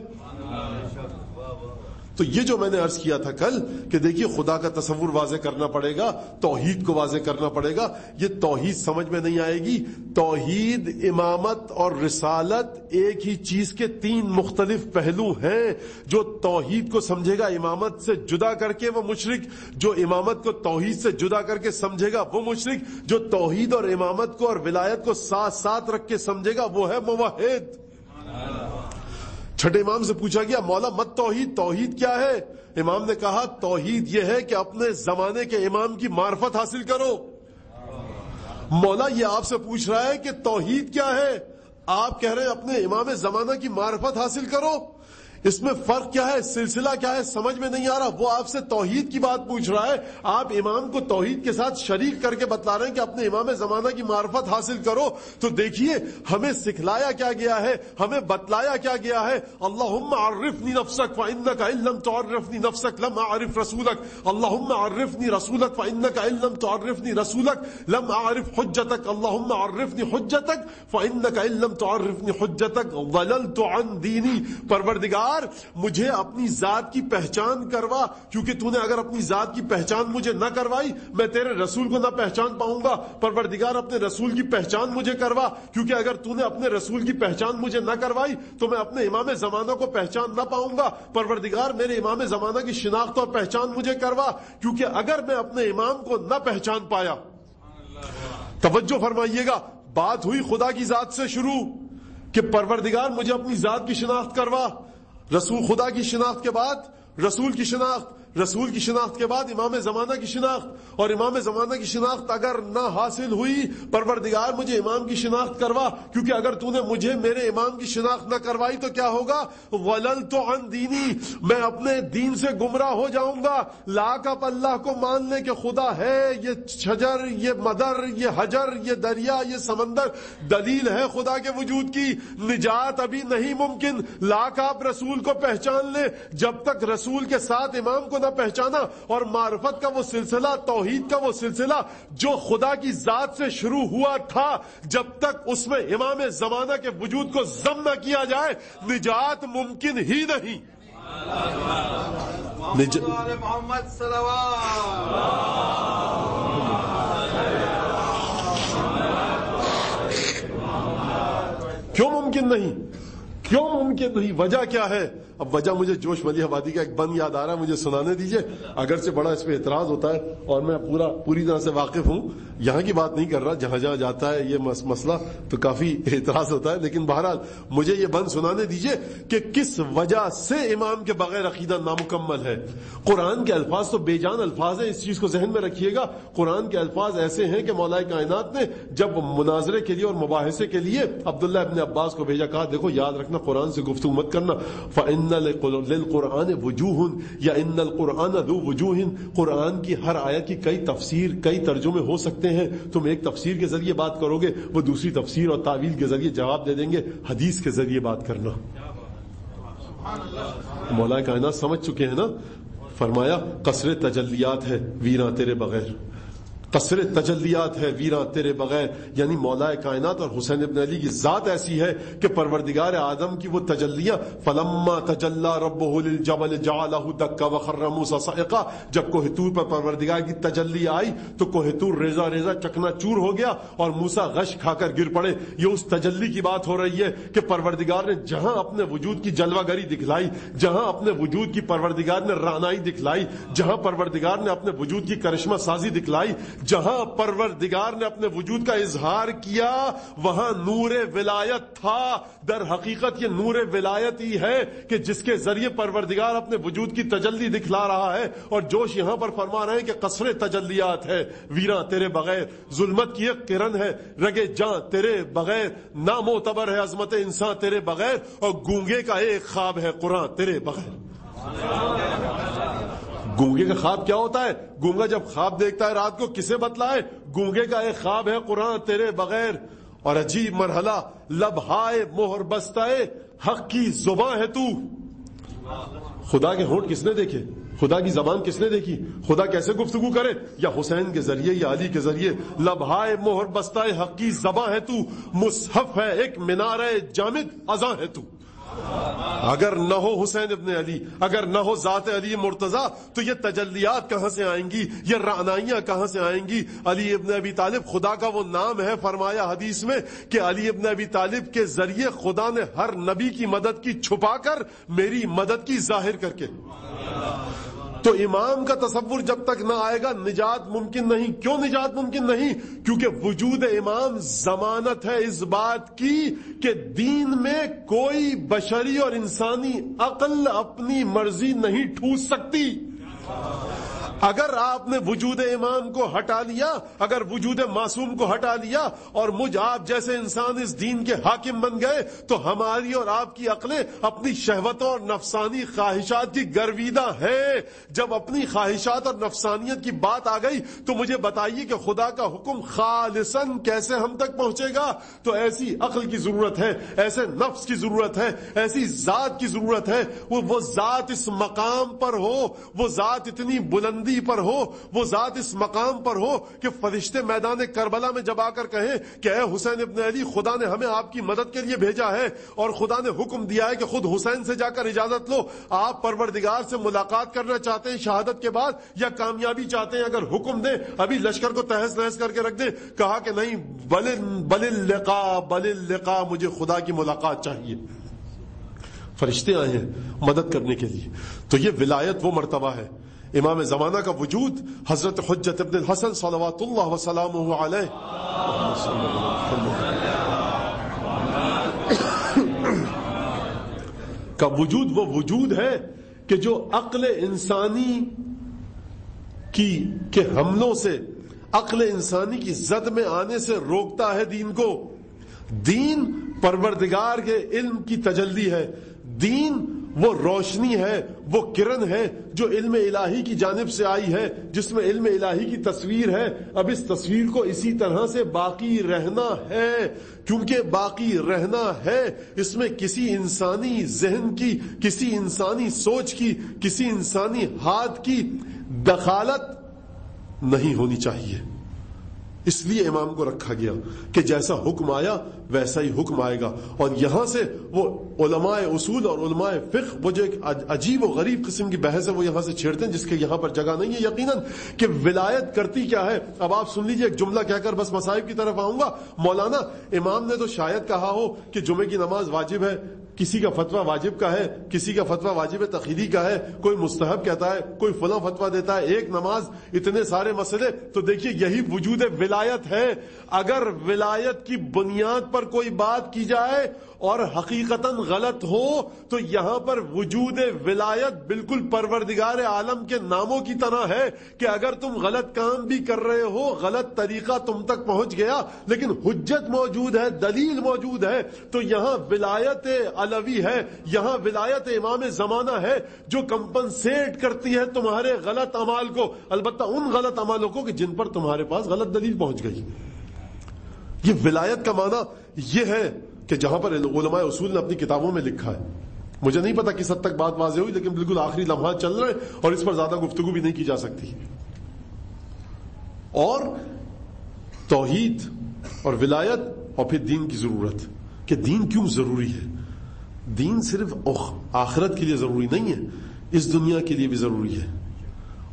تو یہ جو میں نے عرض کیا تھا کل کہ دیکھیے خدا کا تصور واضح کرنا پڑے گا, توحید کو واضح کرنا پڑے گا. یہ توحید سمجھ میں نہیں آئے گی. توحید, امامت اور رسالت ایک ہی چیز کے 3 مختلف پہلو ہیں. جو توحید کو سمجھے گا امامت سے جدا کر کے وہ مشرک, جو امامت کو توحید سے جدا کر کے سمجھے گا وہ مشرک, جو توحید اور امامت کو اور ولایت کو ساتھ ساتھ رکھ کے سمجھے گا وہ ہے موحد. چھٹے امام سے پوچھا گیا مولا مت توحید, توحید کیا ہے؟ امام نے کہا توحید یہ ہے کہ اپنے زمانے کے امام کی معرفت حاصل کرو. مولا یہ آپ سے پوچھ رہا ہے کہ توحید کیا ہے, آپ کہہ رہے ہیں اپنے امام زمانہ کی معرفت حاصل کرو. اس میں فرق کیا ہے, سلسلہ کیا ہے, سمجھ میں نہیں آ رہا. وہ آپ سے توحید کی بات پوچھ رہا ہے, آپ امام کو توحید کے ساتھ شریک کر کے بتلا رہے ہیں کہ اپنے امام زمانہ کی معرفت حاصل کرو. تو دیکھیے ہمیں سکھلایا کیا گیا ہے, ہمیں بتلایا کیا گیا ہے. اللہم عرفنی نفسک فإنک ان لم تعرفنی نفسک لم اعرف رسولک. اللہم عرفنی رسولک فإنک ان لم تعرفنی رسولک لم اعرف حجتک. اللہم عرفنی حجتک فإنک ان لم تعرفنی حجتک ضللت عن دینی. پروردگار مجھے اپنی ذات کی پہچان کروا, کیونکہ تو نے اگر اپنی ذات کی پہچان مجھے نہ کروائی میں تیرے رسول کو نہ پہچان پاؤں گا. پروردگار اپنے رسول کی پہچان مجھے کروا, کیونکہ اگر تو نے اپنے رسول کی پہچان مجھے نہ کروائی تو میں اپنے امام زمانہ کو پہچان نہ پاؤں گا. پروردگار میرے امام زمانہ کی شناخت اور پہچان مجھے کروا, کیونکہ اگر میں اپنے امام کو نہ پہچان پایا. توجہ فرمائیے گا, بات ہوئی خدا کی ذات سے شروع کہ پروردگار مجھے اپنی ذات کی شناخت کروا. رسول خدا کی شناخت کے بعد رسول کی شناخت, رسول کی شناخت کے بعد امام زمانہ کی شناخت, اور امام زمانہ کی شناخت اگر نہ حاصل ہوئی پروردگار مجھے امام کی شناخت کروا, کیونکہ اگر تو نے مجھے میرے امام کی شناخت نہ کروائی تو کیا ہوگا؟ وللت عن دینی, میں اپنے دین سے گمراہ ہو جاؤں گا. لاکھ آپ اللہ کو مان لیں کہ خدا ہے, یہ شجر, یہ مدر, یہ حجر, یہ دریا, یہ سمندر دلیل ہے خدا کے وجود کی. نجات ابھی نہیں ممکن. لاکھ آپ رسول کو پہچان لیں, جب تک رسول کے ساتھ امام کو نہ پہچانا, اور معرفت کا وہ سلسلہ, توحید کا وہ سلسلہ جو خدا کی ذات سے شروع ہوا تھا, جب تک اس میں امام زمانہ کے وجود کو ضم نہ کیا جائے نجات ممکن ہی نہیں. محمد صلوات. کیوں ممکن نہیں؟ کیوں ممکن نہیں؟ وجہ کیا ہے؟ اب وجہ مجھے جوش ملی آبادی کا ایک بند یاد آ رہا ہے, مجھے سنانے دیجئے. اگرچہ بڑا اس پہ اعتراض ہوتا ہے اور میں پوری طرح سے واقف ہوں, یہاں کی بات نہیں کر رہا, جہاں جہاں جاتا ہے یہ مسئلہ تو کافی اعتراض ہوتا ہے, لیکن بہرحال مجھے یہ بند سنانے دیجئے کہ کس وجہ سے امام کے بغیر عقیدہ نامکمل ہے. قرآن کے الفاظ تو بے جان الفاظ ہیں, اس چیز کو ذہن میں رکھیے گا. قرآن کے الفاظ ایسے ہیں کہ مولا کائنات نے جب مناظرے کے لیے اور مباحثے کے لیے عبداللہ ابن عباس کو بھیجا, کہا دیکھو یاد رکھنا قرآن سے گفتگو مت کرنا. فَإِنَّ لِلْقُرْآنِ وُجُوهٌ یا إِنَّ الْقُرْآنَ ذُو وُجُوهٍ, قرآن کی ہر آیت کی کئی تفسیر, کئی ترجمے ہو سکتے ہیں. تم ایک تفسیر کے ذریعے بات کرو گے, وہ دوسری تفسیر اور تعویل کے ذریعے جواب دے دیں گے. حدیث کے ذریعے بات کرنا. مولا کائنات سمجھ چکے ہیں نا. فرمایا قصر تجلیات ہے ویراں تیرے بغیر, قصر تجلیات ہے ویراں تیرے بغیر. یعنی مولا کائنات اور حسین ابن علی کی ذات ایسی ہے کہ پروردگار آدم کی وہ تجلیاں, فلما تجلی ربہ للجبل جعلہ دکا وخر موسیٰ صعقا, جب کوہ طور پر پروردگار کی تجلی آئی تو کوہ طور ریزہ ریزہ چکنا چور ہو گیا اور موسیٰ غش کھا کر گر پڑے. یہ اس تجلی کی بات ہو رہی ہے کہ پروردگار نے جہاں اپنے وجود کی جلوہ گری دکھلائی, جہاں اپنے وجود کی پروردگار نے رعنائی دکھلائی, جہاں پروردگار نے اپنے وجود کی کرشمہ سازی دکھلائی, جہاں پروردگار نے اپنے وجود کا اظہار کیا, وہاں نور ولایت تھا. در حقیقت یہ نور ولایت ہی ہے کہ جس کے ذریعے پروردگار اپنے وجود کی تجلی دکھلا رہا ہے. اور جوش یہاں پر فرما رہے ہیں کہ قصر تجلیات ہے ویراں تیرے بغیر, ظلمت کی ایک کرن ہے رگے جاں تیرے بغیر, نامعتبر ہے عظمت انسان تیرے بغیر, اور گونگے کا ایک خواب ہے قرآن تیرے بغیر. گونگے کا خواب کیا ہوتا ہے؟ گونگا جب خواب دیکھتا ہے رات کو کسے بتلائے؟ گونگے کا ایک خواب ہے قرآن تیرے بغیر. اور عجیب مرحلہ, لبہائے مہر بستائے حق کی زبان ہے تو. خدا کے ہونٹ کس نے دیکھے؟ خدا کی زبان کس نے دیکھی؟ خدا کیسے گفتگو کرے؟ یا حسین کے ذریعے یا علی کے ذریعے. لبہائے مہر بستائے حق کی زبان ہے تو, مصحف ہے ایک مینارہ جامد اذاں ہے تو. اگر نہ ہو حسین ابن علی, اگر نہ ہو ذات علی مرتضی, تو یہ تجلیات کہاں سے آئیں گی, یہ رعنائیاں کہاں سے آئیں گی؟ علی ابن ابی طالب خدا کا وہ نام ہے. فرمایا حدیث میں کہ علی ابن ابی طالب کے ذریعے خدا نے ہر نبی کی مدد کی چھپا کر میری مدد کی ظاہر کر کے. تو امام کا تصور جب تک نہ آئے گا نجات ممکن نہیں. کیوں نجات ممکن نہیں؟ کیونکہ وجود امام ضمانت ہے اس بات کی کہ دین میں کوئی بشری اور انسانی عقل اپنی مرضی نہیں ٹھوس سکتی. اگر آپ نے وجود امام کو ہٹا لیا, اگر وجود معصوم کو ہٹا لیا اور مجھ آپ جیسے انسان اس دین کے حاکم بن گئے, تو ہماری اور آپ کی عقلیں اپنی شہوتوں اور نفسانی خواہشات کی گرویدہ ہیں. جب اپنی خواہشات اور نفسانیت کی بات آ گئی تو مجھے بتائیے کہ خدا کا حکم خالصاً کیسے ہم تک پہنچے گا؟ تو ایسی عقل کی ضرورت ہے, ایسے نفس کی ضرورت ہے, ایسی ذات کی ضرورت ہے. وہ ذات اس مقام پر ہو, وہ ذات اتنی بلندی پر ہو, وہ ذات اس مقام پر ہو کہ فرشتے میدان کربلا میں جب آ کر کہیں کہ اے حسین ابن علی, خدا نے ہمیں آپ کی مدد کے لیے بھیجا ہے اور خدا نے حکم دیا ہے کہ خود حسین سے جا کر اجازت لو, آپ پروردگار سے ملاقات کرنا چاہتے ہیں شہادت کے بعد یا کامیابی چاہتے ہیں؟ اگر حکم دیں ابھی لشکر کو تہس نہس کر کے رکھ دیں. کہا کہ نہیں, بل اللقاء, مجھے خدا کی ملاقات چاہیے. فرشتے آئے ہیں مدد کرنے کے لیے. تو یہ ولایت وہ مرتبہ ہے. امام زمانہ کا وجود حضرت حجت ابن الحسن صلوات اللہ وسلامہ علیہ کا وجود وہ وجود ہے کہ جو عقل انسانی کی کے حملوں سے, عقل انسانی کی زد میں آنے سے روکتا ہے دین کو. دین پروردگار کے علم کی تجلی ہے. دین وہ روشنی ہے, وہ کرن ہے جو علم الہی کی جانب سے آئی ہے, جس میں علم الہی کی تصویر ہے. اب اس تصویر کو اسی طرح سے باقی رہنا ہے. کیونکہ باقی رہنا ہے, اس میں کسی انسانی ذہن کی, کسی انسانی سوچ کی, کسی انسانی ہاتھ کی دخالت نہیں ہونی چاہیے. اس لیے امام کو رکھا گیا کہ جیسا حکم آیا ویسا ہی حکم آئے گا. اور یہاں سے وہ علماء اصول اور علماء فقہ, وہ جو ایک عجیب و غریب قسم کی بحث ہے وہ یہاں سے چھیڑتے ہیں جس کے یہاں پر جگہ نہیں ہے یقیناً, کہ ولایت کرتی کیا ہے. اب آپ سن لیجئے, ایک جملہ کہہ کر بس مصائب کی طرف آؤں گا. مولانا امام نے تو شاید کہا ہو کہ جمعے کی نماز واجب ہے, کسی کا فتویٰ واجب کا ہے، کسی کا فتویٰ واجب تخیری کا ہے، کوئی مستحب کہتا ہے، کوئی فلاں فتویٰ دیتا ہے، ایک نماز، اتنے سارے مسئلے. تو دیکھیے یہی وجود ولایت ہے. اگر ولایت کی بنیاد پر کوئی بات کی جائے اور حقیقتاً غلط ہو تو یہاں پر وجود ولایت بالکل پروردگار عالم کے ناموں کی طرح ہے کہ اگر تم غلط کام بھی کر رہے ہو، غلط طریقہ تم تک پہنچ گیا لیکن حجت موجود ہے، دلیل موجود ہے. تو یہاں ولایت علوی ہے، یہاں ولایت امام زمانہ ہے جو کمپنسیٹ کرتی ہے تمہارے غلط اعمال کو، البتہ ان غلط اعمالوں کو کہ جن پر تمہارے پاس غلط دلیل پہنچ گئی. یہ ولایت کا معنی یہ ہے کہ جہاں پر علماء اصول نے اپنی کتابوں میں لکھا ہے. مجھے نہیں پتا کس حد تک بات واضح ہوئی، لیکن بالکل آخری لمحات چل رہے ہیں اور اس پر زیادہ گفتگو بھی نہیں کی جا سکتی. اور توحید اور ولایت اور پھر دین کی ضرورت کہ دین کیوں ضروری ہے. دین صرف آخرت کے لیے ضروری نہیں ہے، اس دنیا کے لیے بھی ضروری ہے.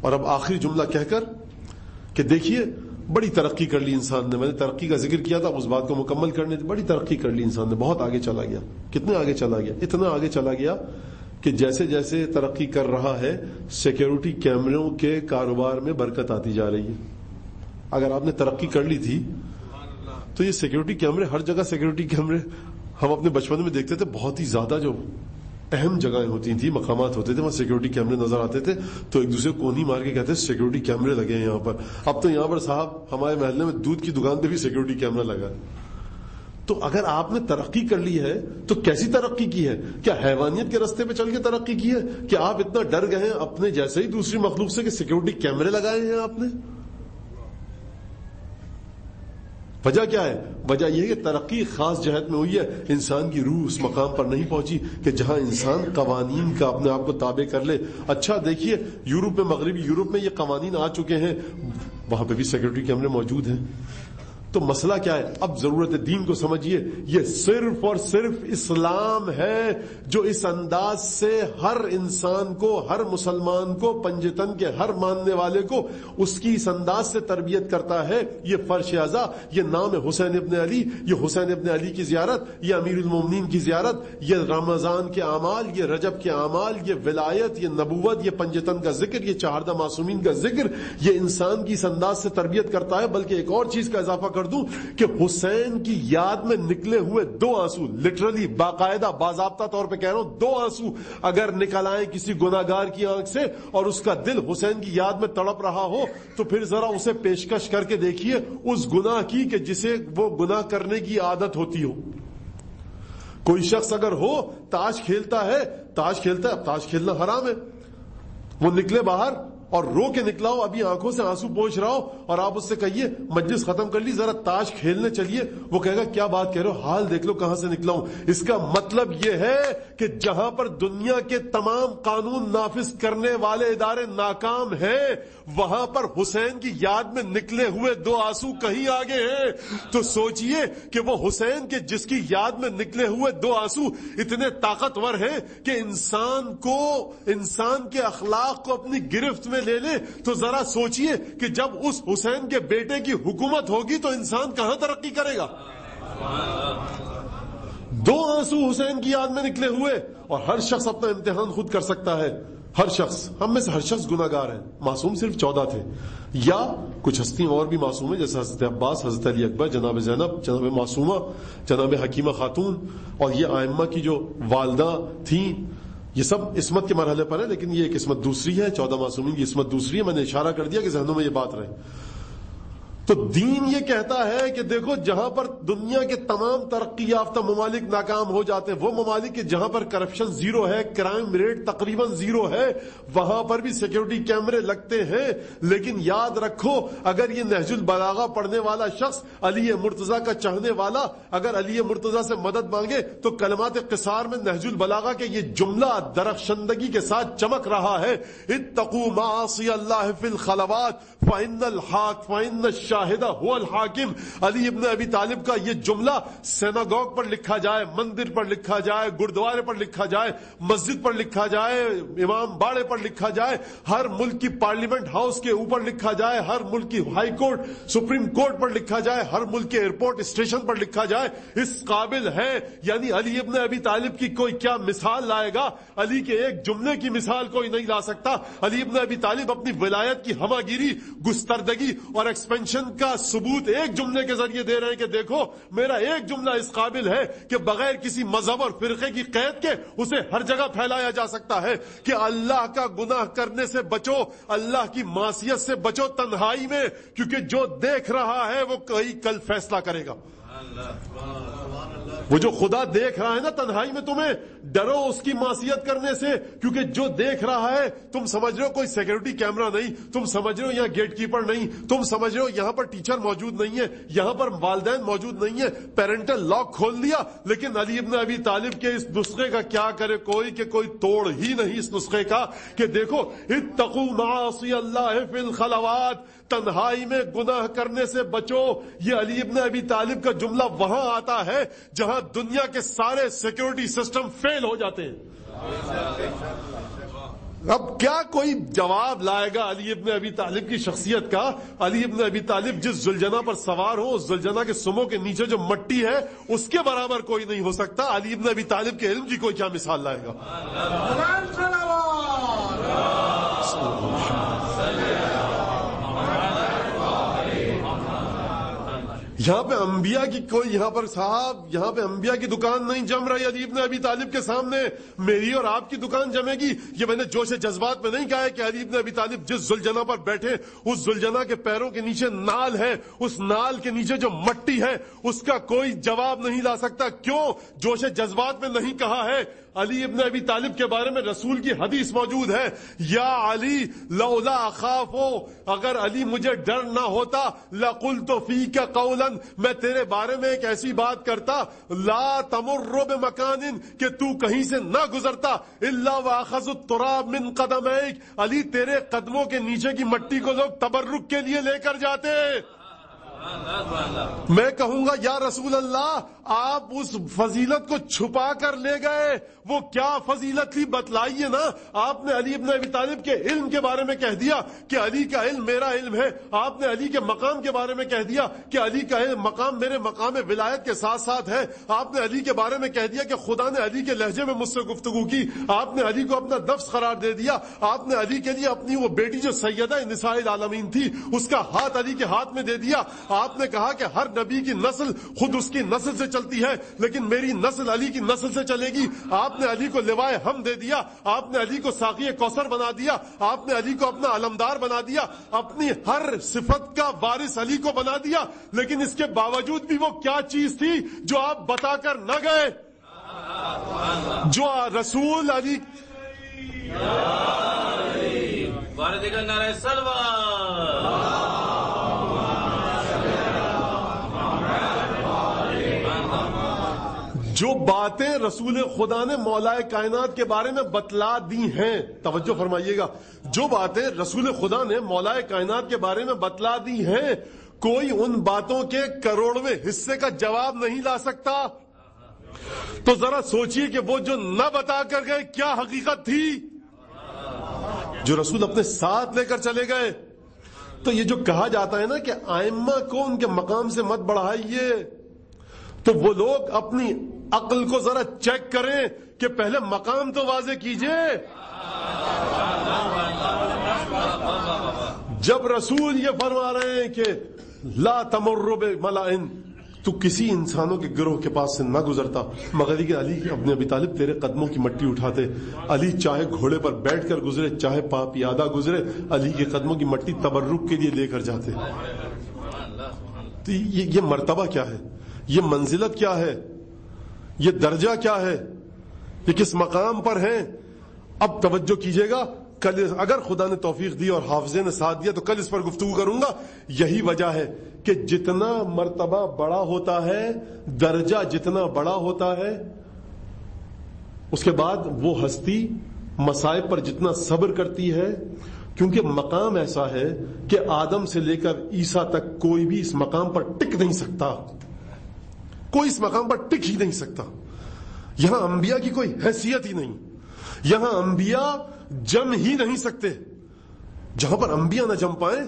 اور اب آخری جملہ کہہ کر کہ دیکھیے بڑی ترقی کر لی انسان نے. میں نے ترقی کا ذکر کیا تھا، اس بات کو مکمل کرنے بڑی ترقی کر لی انسان نے، بہت آگے چلا گیا. کتنے آگے چلا گیا؟ اتنا آگے چلا گیا کہ جیسے جیسے ترقی کر رہا ہے سیکیورٹی کیمروں کے کاروبار میں برکت آتی جا رہی ہے. اگر آپ نے ترقی کر لی تھی تو یہ سیکیورٹی کیمرے، ہر جگہ سیکیورٹی کیمرے ہم اپنے بچپن میں دیکھتے تھے، بہت ہی زیادہ جو اہم جگہیں ہوتی تھیں، مقامات ہوتے تھے، وہاں سیکیورٹی کیمرے نظر آتے تھے تو ایک دوسرے کو کونی مار کے کہتے ہیں سیکیورٹی کیمرے لگے ہیں یہاں پر. اب تو یہاں پر صاحب ہمارے محلے میں دودھ کی دکان پہ بھی سیکیورٹی کیمرہ لگا ہے. تو اگر آپ نے ترقی کر لی ہے تو کیسی ترقی کی ہے؟ کیا حیوانیت کے راستے پہ چل کے ترقی کی ہے کہ آپ اتنا ڈر گئے ہیں اپنے جیسے ہی دوسری مخلوق سے کہ سیکیورٹی کیمرے لگائے ہیں آپ نے؟ وجہ کیا ہے؟ وجہ یہ ہے کہ ترقی خاص جہت میں ہوئی ہے، انسان کی روح اس مقام پر نہیں پہنچی کہ جہاں انسان قوانین کا اپنے آپ کو تابع کر لے. اچھا دیکھیے یورپ میں، مغربی یورپ میں یہ قوانین آ چکے ہیں، وہاں پہ بھی سیکیورٹی کیمرے موجود ہیں. تو مسئلہ کیا ہے؟ اب ضرورت ہے دین کو سمجھیے. یہ صرف اور صرف اسلام ہے جو اس انداز سے ہر انسان کو، ہر مسلمان کو، پنجتن کے ہر ماننے والے کو اس کی اس انداز سے تربیت کرتا ہے. یہ فرش اعضا، یہ نام ہے حسین ابن علی، یہ حسین ابن علی کی زیارت، یہ امیر المومنین کی زیارت، یہ رمضان کے اعمال، یہ رجب کے اعمال، یہ ولایت، یہ نبوت، یہ پنجتن کا ذکر، یہ چہاردہ معصومین کا ذکر، یہ انسان کی اس انداز سے تربیت کرتا ہے. بلکہ ایک اور چیز کا اضافہ کر دوں کہ حسین کی یاد میں نکلے ہوئے 2 آنسو، لٹرلی باقاعدہ باضابطہ طور پہ کہہ رہا ہوں، 2 آنسو اگر نکل آئیں کسی گناہگار کی آنکھ سے اور اس کا دل حسین کی یاد میں تڑپ رہا ہو تو پھر ذرا اسے پیشکش کر کے دیکھیے اس گناہ کی کہ جسے وہ گناہ کرنے کی عادت ہوتی ہو. کوئی شخص اگر ہو تاش کھیلتا ہے، اب تاش کھیلنا حرام ہے، وہ نکلے باہر اور رو کے نکلا ہو، ابھی آنکھوں سے آنسو پہنچ رہا ہو اور آپ اس سے کہیے مجلس ختم کر لی، ذرا تاش کھیلنے چلیے، وہ کہے گا کیا بات کہہ رہے ہو، حال دیکھ لو کہاں سے نکلا ہوں. اس کا مطلب یہ ہے کہ جہاں پر دنیا کے تمام قانون نافذ کرنے والے ادارے ناکام ہیں وہاں پر حسین کی یاد میں نکلے ہوئے 2 آنسو کہیں آگے ہیں. تو سوچئے کہ وہ حسین کے جس کی یاد میں نکلے ہوئے 2 آنسو اتنے طاقتور ہیں کہ انسان کے اخلاق کو اپنی گرفت میں لے لے. تو ذرا سوچئے کہ جب اس حسین کے بیٹے کی حکومت ہوگی تو انسان کہاں ترقی کرے گا. 2 آنسو حسین کی یاد میں نکلے ہوئے. اور ہر شخص اپنا امتحان خود کر سکتا ہے. ہر شخص، ہم میں سے ہر شخص گناہگار ہے. معصوم صرف 14 تھے، یا کچھ ہستیاں اور بھی معصوم ہیں جیسے حضرت عباس، حضرت علی اکبر، جناب زینب، جناب معصومہ، جناب حکیمہ خاتون اور یہ ائمہ کی جو والدہ تھیں. یہ سب عصمت کے مرحلے پر ہے، لیکن یہ ایک عصمت دوسری ہے، 14 معصومین کی عصمت دوسری ہے. میں نے اشارہ کر دیا کہ ذہنوں میں یہ بات رہے. تو دین یہ کہتا ہے کہ دیکھو جہاں پر دنیا کے تمام ترقی یافتہ ممالک ناکام ہو جاتے ہیں، وہ ممالک کے جہاں پر کرپشن 0 ہے، کرائم ریٹ تقریباً 0 ہے، وہاں پر بھی سیکیورٹی کیمرے لگتے ہیں. لیکن یاد رکھو اگر یہ نہج البلاغہ پڑھنے والا شخص علی مرتضیٰ کا چاہنے والا اگر علی مرتضیٰ سے مدد مانگے تو کلمات قصار میں نہج البلاغہ کے یہ جملہ درخشندگی کے ساتھ چمک رہا ہے، اتقوا معاصی اللہ فی الخلوات فإن الشاہدہ هو الحاکم. علی ابن ابی طالب کا یہ جملہ سیناگوگ پر لکھا جائے, مندر پر لکھا جائے, گردوارے پر لکھا جائے, مسجد پر لکھا جائے, امام باڑے پر لکھا جائے, ہر ملک کی پارلیمنٹ ہاؤس کے اوپر لکھا جائے, ہر ملک کی ہائی کورٹ سپریم کورٹ پر لکھا جائے, ہر ملک کے ایئرپورٹ اسٹیشن پر لکھا جائے, اس قابل ہے. یعنی علی ابن ابی طالب کی کوئی کیا مثال لائے گا؟ علی کے ایک جملے کی مثال کوئی نہیں لا سکتا. علی ابن ابی طالب اپنی ولایت کی ہمہ گیری, گستردگی اور ایکسپینشن کا ثبوت ایک جملے کے ذریعے دے رہے ہیں کہ دیکھو میرا ایک جملہ اس قابل ہے کہ بغیر کسی مذہب اور فرقے کی قید کے اسے ہر جگہ پھیلایا جا سکتا ہے کہ اللہ کا گناہ کرنے سے بچو, اللہ کی معصیت سے بچو تنہائی میں, کیونکہ جو دیکھ رہا ہے وہ کل فیصلہ کرے گا. وہ جو خدا دیکھ رہا ہے نا تنہائی میں, تمہیں ڈرو اس کی معصیت کرنے سے, کیونکہ جو دیکھ رہا ہے تم سمجھ رہے ہو کوئی سیکورٹی کیمرہ نہیں, تم سمجھ رہے ہو یہاں گیٹ کیپر نہیں, تم سمجھ رہے ہو یہاں پر ٹیچر موجود نہیں ہے, یہاں پر والدین موجود نہیں ہے, پیرنٹل لاک کھول دیا. لیکن علی ابن ابی طالب کے اس نسخے کا کیا کرے کوئی کہ کوئی توڑ ہی نہیں اس نسخے کا کہ دیکھو اتقوا معاصی اللہ فی الخلوات, تنہائی میں گناہ کرنے سے بچو. یہ علی ابن ابی طالب کا جملہ وہاں آتا ہے جہاں دنیا کے سارے سیکورٹی سسٹم فیل ہو جاتے ہیں. اب کیا کوئی جواب لائے گا علی ابن ابی طالب کی شخصیت کا؟ علی ابن ابی طالب جس زلجنا پر سوار ہو, اس زلجنا کے سموں کے نیچے جو مٹی ہے اس کے برابر کوئی نہیں ہو سکتا. علی ابن ابی طالب کے علم کی کوئی کیا مثال لائے گا؟ یہاں پہ انبیاء کی کوئی, یہاں پر صاحب یہاں پہ انبیاء کی دکان نہیں جم رہی علی ابن ابی طالب کے سامنے. میری اور آپ کی دکان جمے گی. یہ میں نے جوش جذبات میں نہیں کہا ہے کہ علی ابن ابی طالب جس زلجنا پر بیٹھے اس زلجنا کے پیروں کے نیچے نال ہے, اس نال کے نیچے جو مٹی ہے اس کا کوئی جواب نہیں لا سکتا. کیوں جوش جذبات میں نہیں کہا ہے؟ علی ابن ابی طالب کے بارے میں رسول کی حدیث موجود ہے, یا علی لولا اخافو, اگر علی مجھے ڈر نہ ہوتا لقلت فیک قولا, میں تیرے بارے میں ایک ایسی بات کرتا, لا تمر بمکان, کہ تو کہیں سے نہ گزرتا, الا واخذ التراب من قدمیک, علی تیرے قدموں کے نیچے کی مٹی کو لوگ تبرک کے لیے لے کر جاتے. میں کہوں گا یا رسول اللہ آپ اس فضیلت کو چھپا کر لے گئے, وہ کیا فضیلت تھی بتلائیے نا. آپ نے علی ابن ابی طالب کے علم کے بارے میں کہہ دیا کہ علی کا علم میرا علم ہے. آپ نے علی کے مقام کے بارے میں کہہ دیا کہ علی کا مقام میرے مقام ولایت کے ساتھ ساتھ ہے. آپ نے علی کے بارے میں کہہ دیا کہ خدا نے علی کے لہجے میں مجھ سے گفتگو کی. آپ نے علی کو اپنا نفس قرار دے دیا. آپ نے علی کے لیے اپنی وہ بیٹی جو سیدہ نساء العالمین تھی اس کا ہاتھ علی کے ہاتھ میں دے دیا. آپ نے کہا کہ ہر نبی کی نسل خود اس کی نسل سے چلتی ہے, لیکن میری نسل علی کی نسل سے چلے گی. آپ نے علی کو لوائے ہم دے دیا. آپ نے علی کو ساقی کوثر بنا دیا. آپ نے علی کو اپنا علمدار بنا دیا. اپنی ہر صفت کا وارث علی کو بنا دیا. لیکن اس کے باوجود بھی وہ کیا چیز تھی جو آپ بتا کر نہ گئے, جو رسول علی نعرہ سلوات. جو باتیں رسول خدا نے مولا کائنات کے بارے میں بتلا دی ہیں, توجہ فرمائیے گا, جو باتیں رسول خدا نے مولا کائنات کے بارے میں بتلا دی ہیں, کوئی ان باتوں کے کروڑویں حصے کا جواب نہیں لا سکتا. تو ذرا سوچئے کہ وہ جو نہ بتا کر گئے کیا حقیقت تھی جو رسول اپنے ساتھ لے کر چلے گئے. تو یہ جو کہا جاتا ہے نا کہ ائمہ کو ان کے مقام سے مت بڑھائیے, تو وہ لوگ اپنی عقل کو ذرا چیک کریں کہ پہلے مقام تو واضح کیجئے. جب رسول یہ فرما رہے ہیں کہ لا تمر بملائن, تو کسی انسانوں کے گروہ کے پاس سے نہ گزرتا مگر کہ علی ابن ابی طالب تیرے قدموں کی مٹی اٹھاتے. علی چاہے گھوڑے پر بیٹھ کر گزرے چاہے پیادہ گزرے, علی کے قدموں کی مٹی تبرک کے لیے لے کر جاتے. تو یہ مرتبہ کیا ہے, یہ منزلت کیا ہے, یہ درجہ کیا ہے, یہ کس مقام پر ہیں. اب توجہ کیجئے گا, کل اگر خدا نے توفیق دی اور حافظے نے ساتھ دیا تو کل اس پر گفتگو کروں گا. یہی وجہ ہے کہ جتنا مرتبہ بڑا ہوتا ہے, درجہ جتنا بڑا ہوتا ہے, اس کے بعد وہ ہستی مصائب پر جتنا صبر کرتی ہے کیونکہ مقام ایسا ہے کہ آدم سے لے کر عیسیٰ تک کوئی بھی اس مقام پر ٹک نہیں سکتا، کوئی اس مقام پر ٹک ہی نہیں سکتا. یہاں انبیاء کی کوئی حیثیت ہی نہیں، یہاں انبیاء جم ہی نہیں سکتے. جہاں پر انبیاء نہ جم پائیں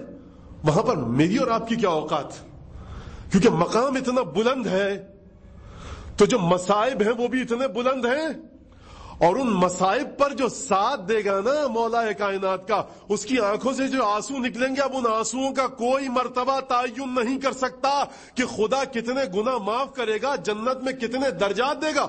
وہاں پر میری اور آپ کی کیا اوقات، کیونکہ مقام اتنا بلند ہے تو جو مصائب ہیں وہ بھی اتنے بلند ہیں، اور ان مصائب پر جو ساتھ دے گا نا مولا کائنات کا، اس کی آنکھوں سے جو آنسو نکلیں گے، اب ان آنسوؤں کا کوئی مرتبہ تعین نہیں کر سکتا کہ خدا کتنے گناہ معاف کرے گا، جنت میں کتنے درجات دے گا.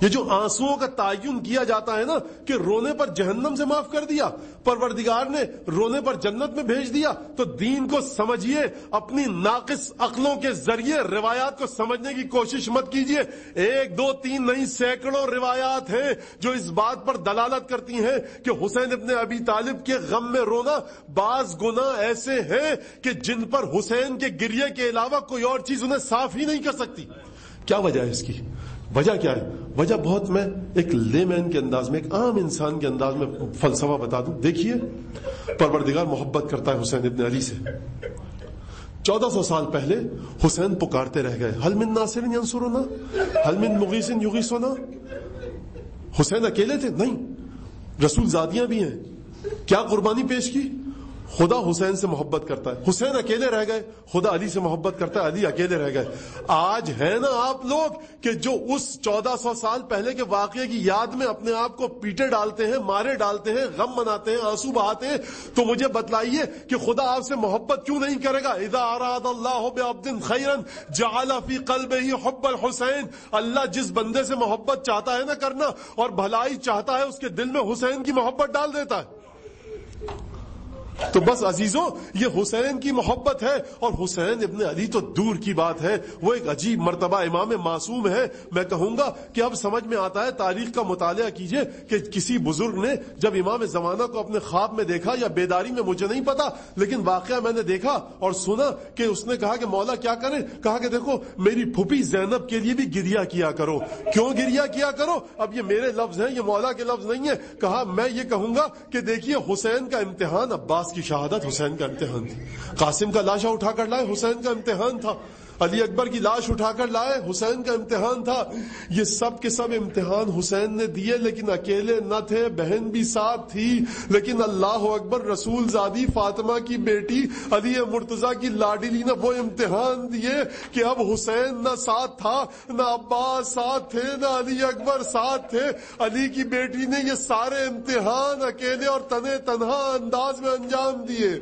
یہ جو آنسوؤں کا تعین کیا جاتا ہے نا کہ رونے پر جہنم سے معاف کر دیا، پروردگار نے رونے پر جنت میں بھیج دیا، تو دین کو سمجھیے، اپنی ناقص عقلوں کے ذریعے روایات کو سمجھنے کی کوشش مت کیجیے. 1 2 3 نہیں، سینکڑوں روایات ہیں جو اس بات پر دلالت کرتی ہیں کہ حسین ابن ابی طالب کے غم میں رونا. بعض گناہ ایسے ہیں کہ جن پر حسین کے گریے کے علاوہ کوئی اور چیز انہیں صاف ہی نہیں کر سکتی. کیا وجہ ہے اس کی؟ وجہ کیا ہے؟ وجہ بہت، میں ایک لے مین کے انداز میں، ایک عام انسان کے انداز میں فلسفہ بتا دوں. دیکھیے، پروردگار محبت کرتا ہے حسین ابن علی سے. 1400 سال پہلے حسین پکارتے رہ گئے، حل من ناصر ینصرنا، حل من مغیث یغیثنا. حسین اکیلے تھے؟ نہیں، رسول زادیاں بھی ہیں. کیا قربانی پیش کی؟ خدا حسین سے محبت کرتا ہے. حسین اکیلے رہ گئے، خدا علی سے محبت کرتا ہے، علی اکیلے رہ گئے. آج ہے نا آپ لوگ کہ جو اس 1400 سال پہلے کے واقعے کی یاد میں اپنے آپ کو پیٹے ڈالتے ہیں، مارے ڈالتے ہیں، غم مناتے ہیں، آنسو بہاتے ہیں، تو مجھے بتلائیے کہ خدا آپ سے محبت کیوں نہیں کرے گا؟ اذا اراد اللہ بعبد خیرا جعل فی قلبہ حب الحسین. اللہ جس بندے سے محبت چاہتا ہے نا کرنا، اور بھلائی چاہتا ہے، اس کے دل میں حسین کی محبت ڈال دیتا ہے. تو بس عزیزوں، یہ حسین کی محبت ہے. اور حسین ابن علی تو دور کی بات ہے، وہ ایک عجیب مرتبہ امام معصوم ہے. میں کہوں گا کہ اب سمجھ میں آتا ہے، تاریخ کا مطالعہ کیجئے کہ کسی بزرگ نے جب امام زمانہ کو اپنے خواب میں دیکھا یا بیداری میں، مجھے نہیں پتا، لیکن واقعہ میں نے دیکھا اور سنا کہ اس نے کہا کہ مولا کیا کریں؟ کہا کہ دیکھو، میری پھوپھی زینب کے لیے بھی گریا کیا کرو. کیوں گریا کیا کرو؟ اب یہ میرے لفظ ہیں، یہ مولا کے لفظ نہیں ہے. کہا میں یہ کہوں گا کہ دیکھیے، حسین کا امتحان عباس کی شہادت حسین کا امتحان تھی، قاسم کا لاشا اٹھا کر لائے حسین کا امتحان تھا، علی اکبر کی لاش اٹھا کر لائے حسین کا امتحان تھا. یہ سب کے سب امتحان حسین نے دیے، لیکن اکیلے نہ تھے، بہن بھی ساتھ تھی. لیکن اللہ اکبر، رسول زادی فاطمہ کی بیٹی علی مرتضیٰ کی لاڈلی نے وہ امتحان دیے کہ اب حسین نہ ساتھ تھا، نہ عباس ساتھ تھے، نہ علی اکبر ساتھ تھے. علی کی بیٹی نے یہ سارے امتحان اکیلے اور تنہا انداز میں انجام دیے.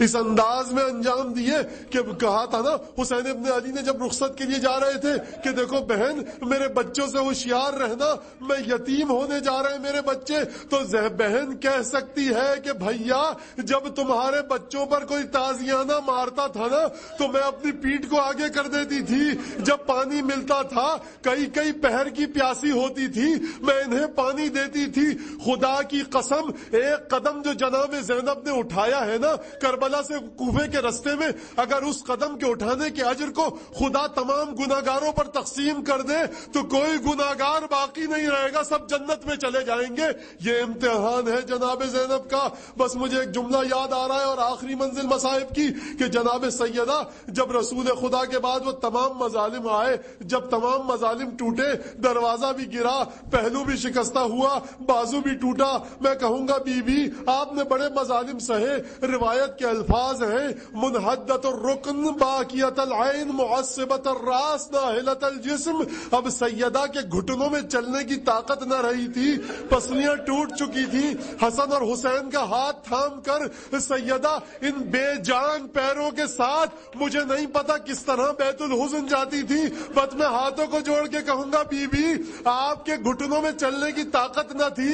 اس انداز میں انجام دیے کہ کہا تھا نا حسین ابن علی نے جب رخصت کے لیے جا رہے تھے کہ دیکھو بہن، میرے بچوں سے ہوشیار رہنا، میں یتیم ہونے جا رہے ہیں میرے بچے. تو بہن کہہ سکتی ہے کہ بھیا، جب تمہارے بچوں پر کوئی تازیانہ مارتا تھا نا تو میں اپنی پیٹھ کو آگے کر دیتی تھی. جب پانی ملتا تھا، کئی پہر کی پیاسی ہوتی تھی، میں انہیں پانی دیتی تھی. خدا کی قسم، ایک قدم جو جناب زینب نے اٹھایا ہے نا کربلا سے کوفے کے رستے میں، اگر اس قدم کے اٹھانے کے اجر کو خدا تمام گناہگاروں پر تقسیم کر دے تو کوئی گناہگار باقی نہیں رہے گا، سب جنت میں چلے جائیں گے. یہ امتحان ہے جناب زینب کا. بس مجھے ایک جملہ یاد آ رہا ہے، اور آخری منزل مصائب کی، کہ جناب سیدہ جب رسول خدا کے بعد وہ تمام مظالم آئے، جب تمام مظالم ٹوٹے، دروازہ بھی گرا، پہلو بھی شکستہ ہوا، بازو بھی ٹوٹا، میں کہوں گا بی بی آپ نے بڑے مظالم سہے. روایت کے الفاظ ہیں، منحدت الرکن باقیت العین معصبت الراس ناہلت الجسم. اب سیدہ کے گھٹنوں میں چلنے کی طاقت نہ رہی تھی، پسلیاں ٹوٹ چکی تھی. حسن اور حسین کا ہاتھ تھام کر سیدہ ان بے جان پیروں کے ساتھ مجھے نہیں پتا کس طرح بیت الحزن جاتی تھی. بس میں ہاتھوں کو جوڑ کے کہوں گا بی بی آپ کے گھٹنوں میں چلنے کی طاقت نہ تھی،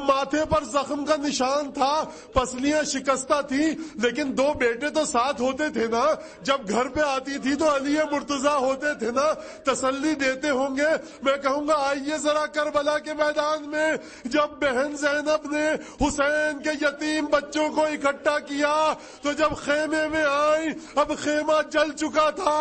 ماتھے پر زخم کا نشان تھا، پسلیاں شکستہ تھی، لیکن لیکن 2 بیٹے تو ساتھ ہوتے تھے نا, جب گھر پہ آتی تھی تو علی مرتضیٰ ہوتے تھے نا, تسلی دیتے ہوں گے. میں کہوں گا آئیے ذرا کربلا کے میدان میں, جب بہن زینب نے حسین کے یتیم بچوں کو اکٹھا کیا تو جب خیمے میں آئی, اب خیمہ جل چکا تھا,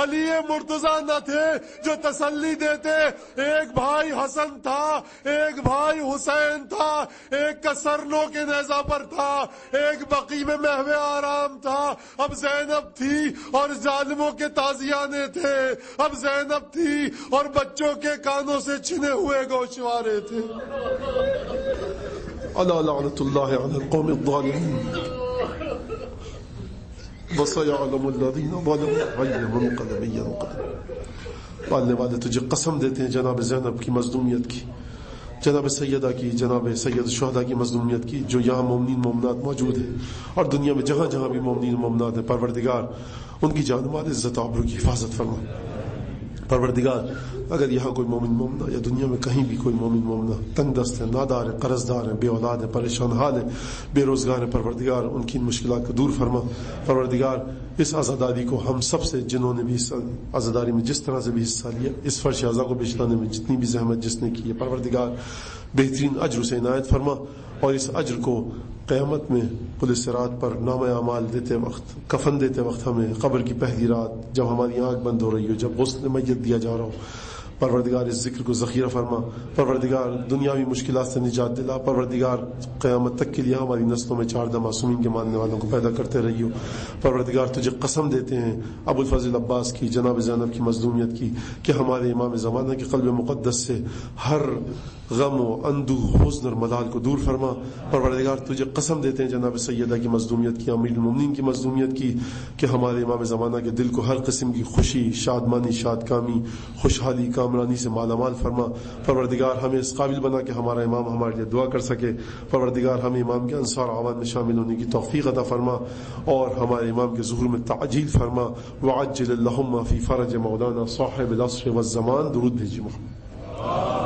علی مرتضیٰ نہ تھے جو تسلی دیتے. ایک بھائی حسن تھا, ایک بھائی حسین تھا, ایک کا سرنوں کے نیزہ پر تھا, ایک بقی میں محو آرام تھا. اب زینب تھی اور ظالموں کے تازیانے تھے, اب زینب تھی اور بچوں کے کانوں سے چھنے ہوئے گوشوارے تھے. الا لعنت اللہ علی القوم الظالمین وسيعلم الذين ظلموا أي منقلب ينقلب. پالنے والے تجھے قسم دیتے ہیں جناب زینب کی مظلومیت کی, جناب سیدہ کی, جناب سید شہداء کی مظلومیت کی, جو یہاں مومنین مومنات موجود ہیں اور دنیا میں جہاں جہاں بھی مومنین مومنات ہیں. پروردگار ان کی جان مال عزت آبرو کی حفاظت فرما. پروردگار اگر یہاں کوئی مومن مومنہ یا دنیا میں کہیں بھی کوئی مومن مومنہ تنگ دست ہے, نادار ہے, قرض دار ہے, بے اولاد ہے, پریشان حال ہے, بے روزگار ہے, پروردگار ان کی مشکلات کو دور فرما. پروردگار اس عزاداری کو ہم سب سے جنہوں نے بھی اس عزاداری میں جس طرح سے بھی حصہ لیا, اس فرش اعضا کو بچھلانے میں جتنی بھی زحمت جس نے کی ہے, پروردگار بہترین اجر سے عنایت فرما. اور اس اجر کو قیامت میں پولیس صراط پر نام اعمال دیتے وقت, کفن دیتے وقت, ہمیں قبر کی پہلی رات جب ہماری آنکھ بند ہو رہی ہو, جب غسل میت دیا جا رہا ہو, پروردگار اس ذکر کو ذخیرہ فرما. پروردگار دنیاوی مشکلات سے نجات دلا. پروردگار قیامت تک کے لیے ہماری نسلوں میں 4 معصومین کے ماننے والوں کو پیدا کرتے رہی ہو. پروردگار تجھے قسم دیتے ہیں ابو الفضل عباس کی, جناب زینب کی مظلومیت کی, کہ ہمارے امام زمانہ کے قلب مقدس سے ہر غم و اندوہ, حزن اور ملال کو دور فرما. پروردگار تجھے قسم دیتے ہیں جناب سیدہ کی مظلومیت کی, امیر المومنین کی مظلومیت کی, کہ ہمارے امام زمانہ کے دل کو ہر قسم کی خوشی, شادمانی, شادکامی, خوشحالی, کامرانی سے مالا مال فرما. پروردگار ہمیں اس قابل بنا کہ ہمارا امام ہمارے لیے دعا کر سکے. پروردگار ہمیں امام کے انصار عوام میں شامل ہونے کی توفیق عطا فرما اور ہمارے امام کے ظہور میں تعجیل فرما. وعجل اللہم فی فرج مولانا صاحب العصر والزمان. درود بھیجی محمد.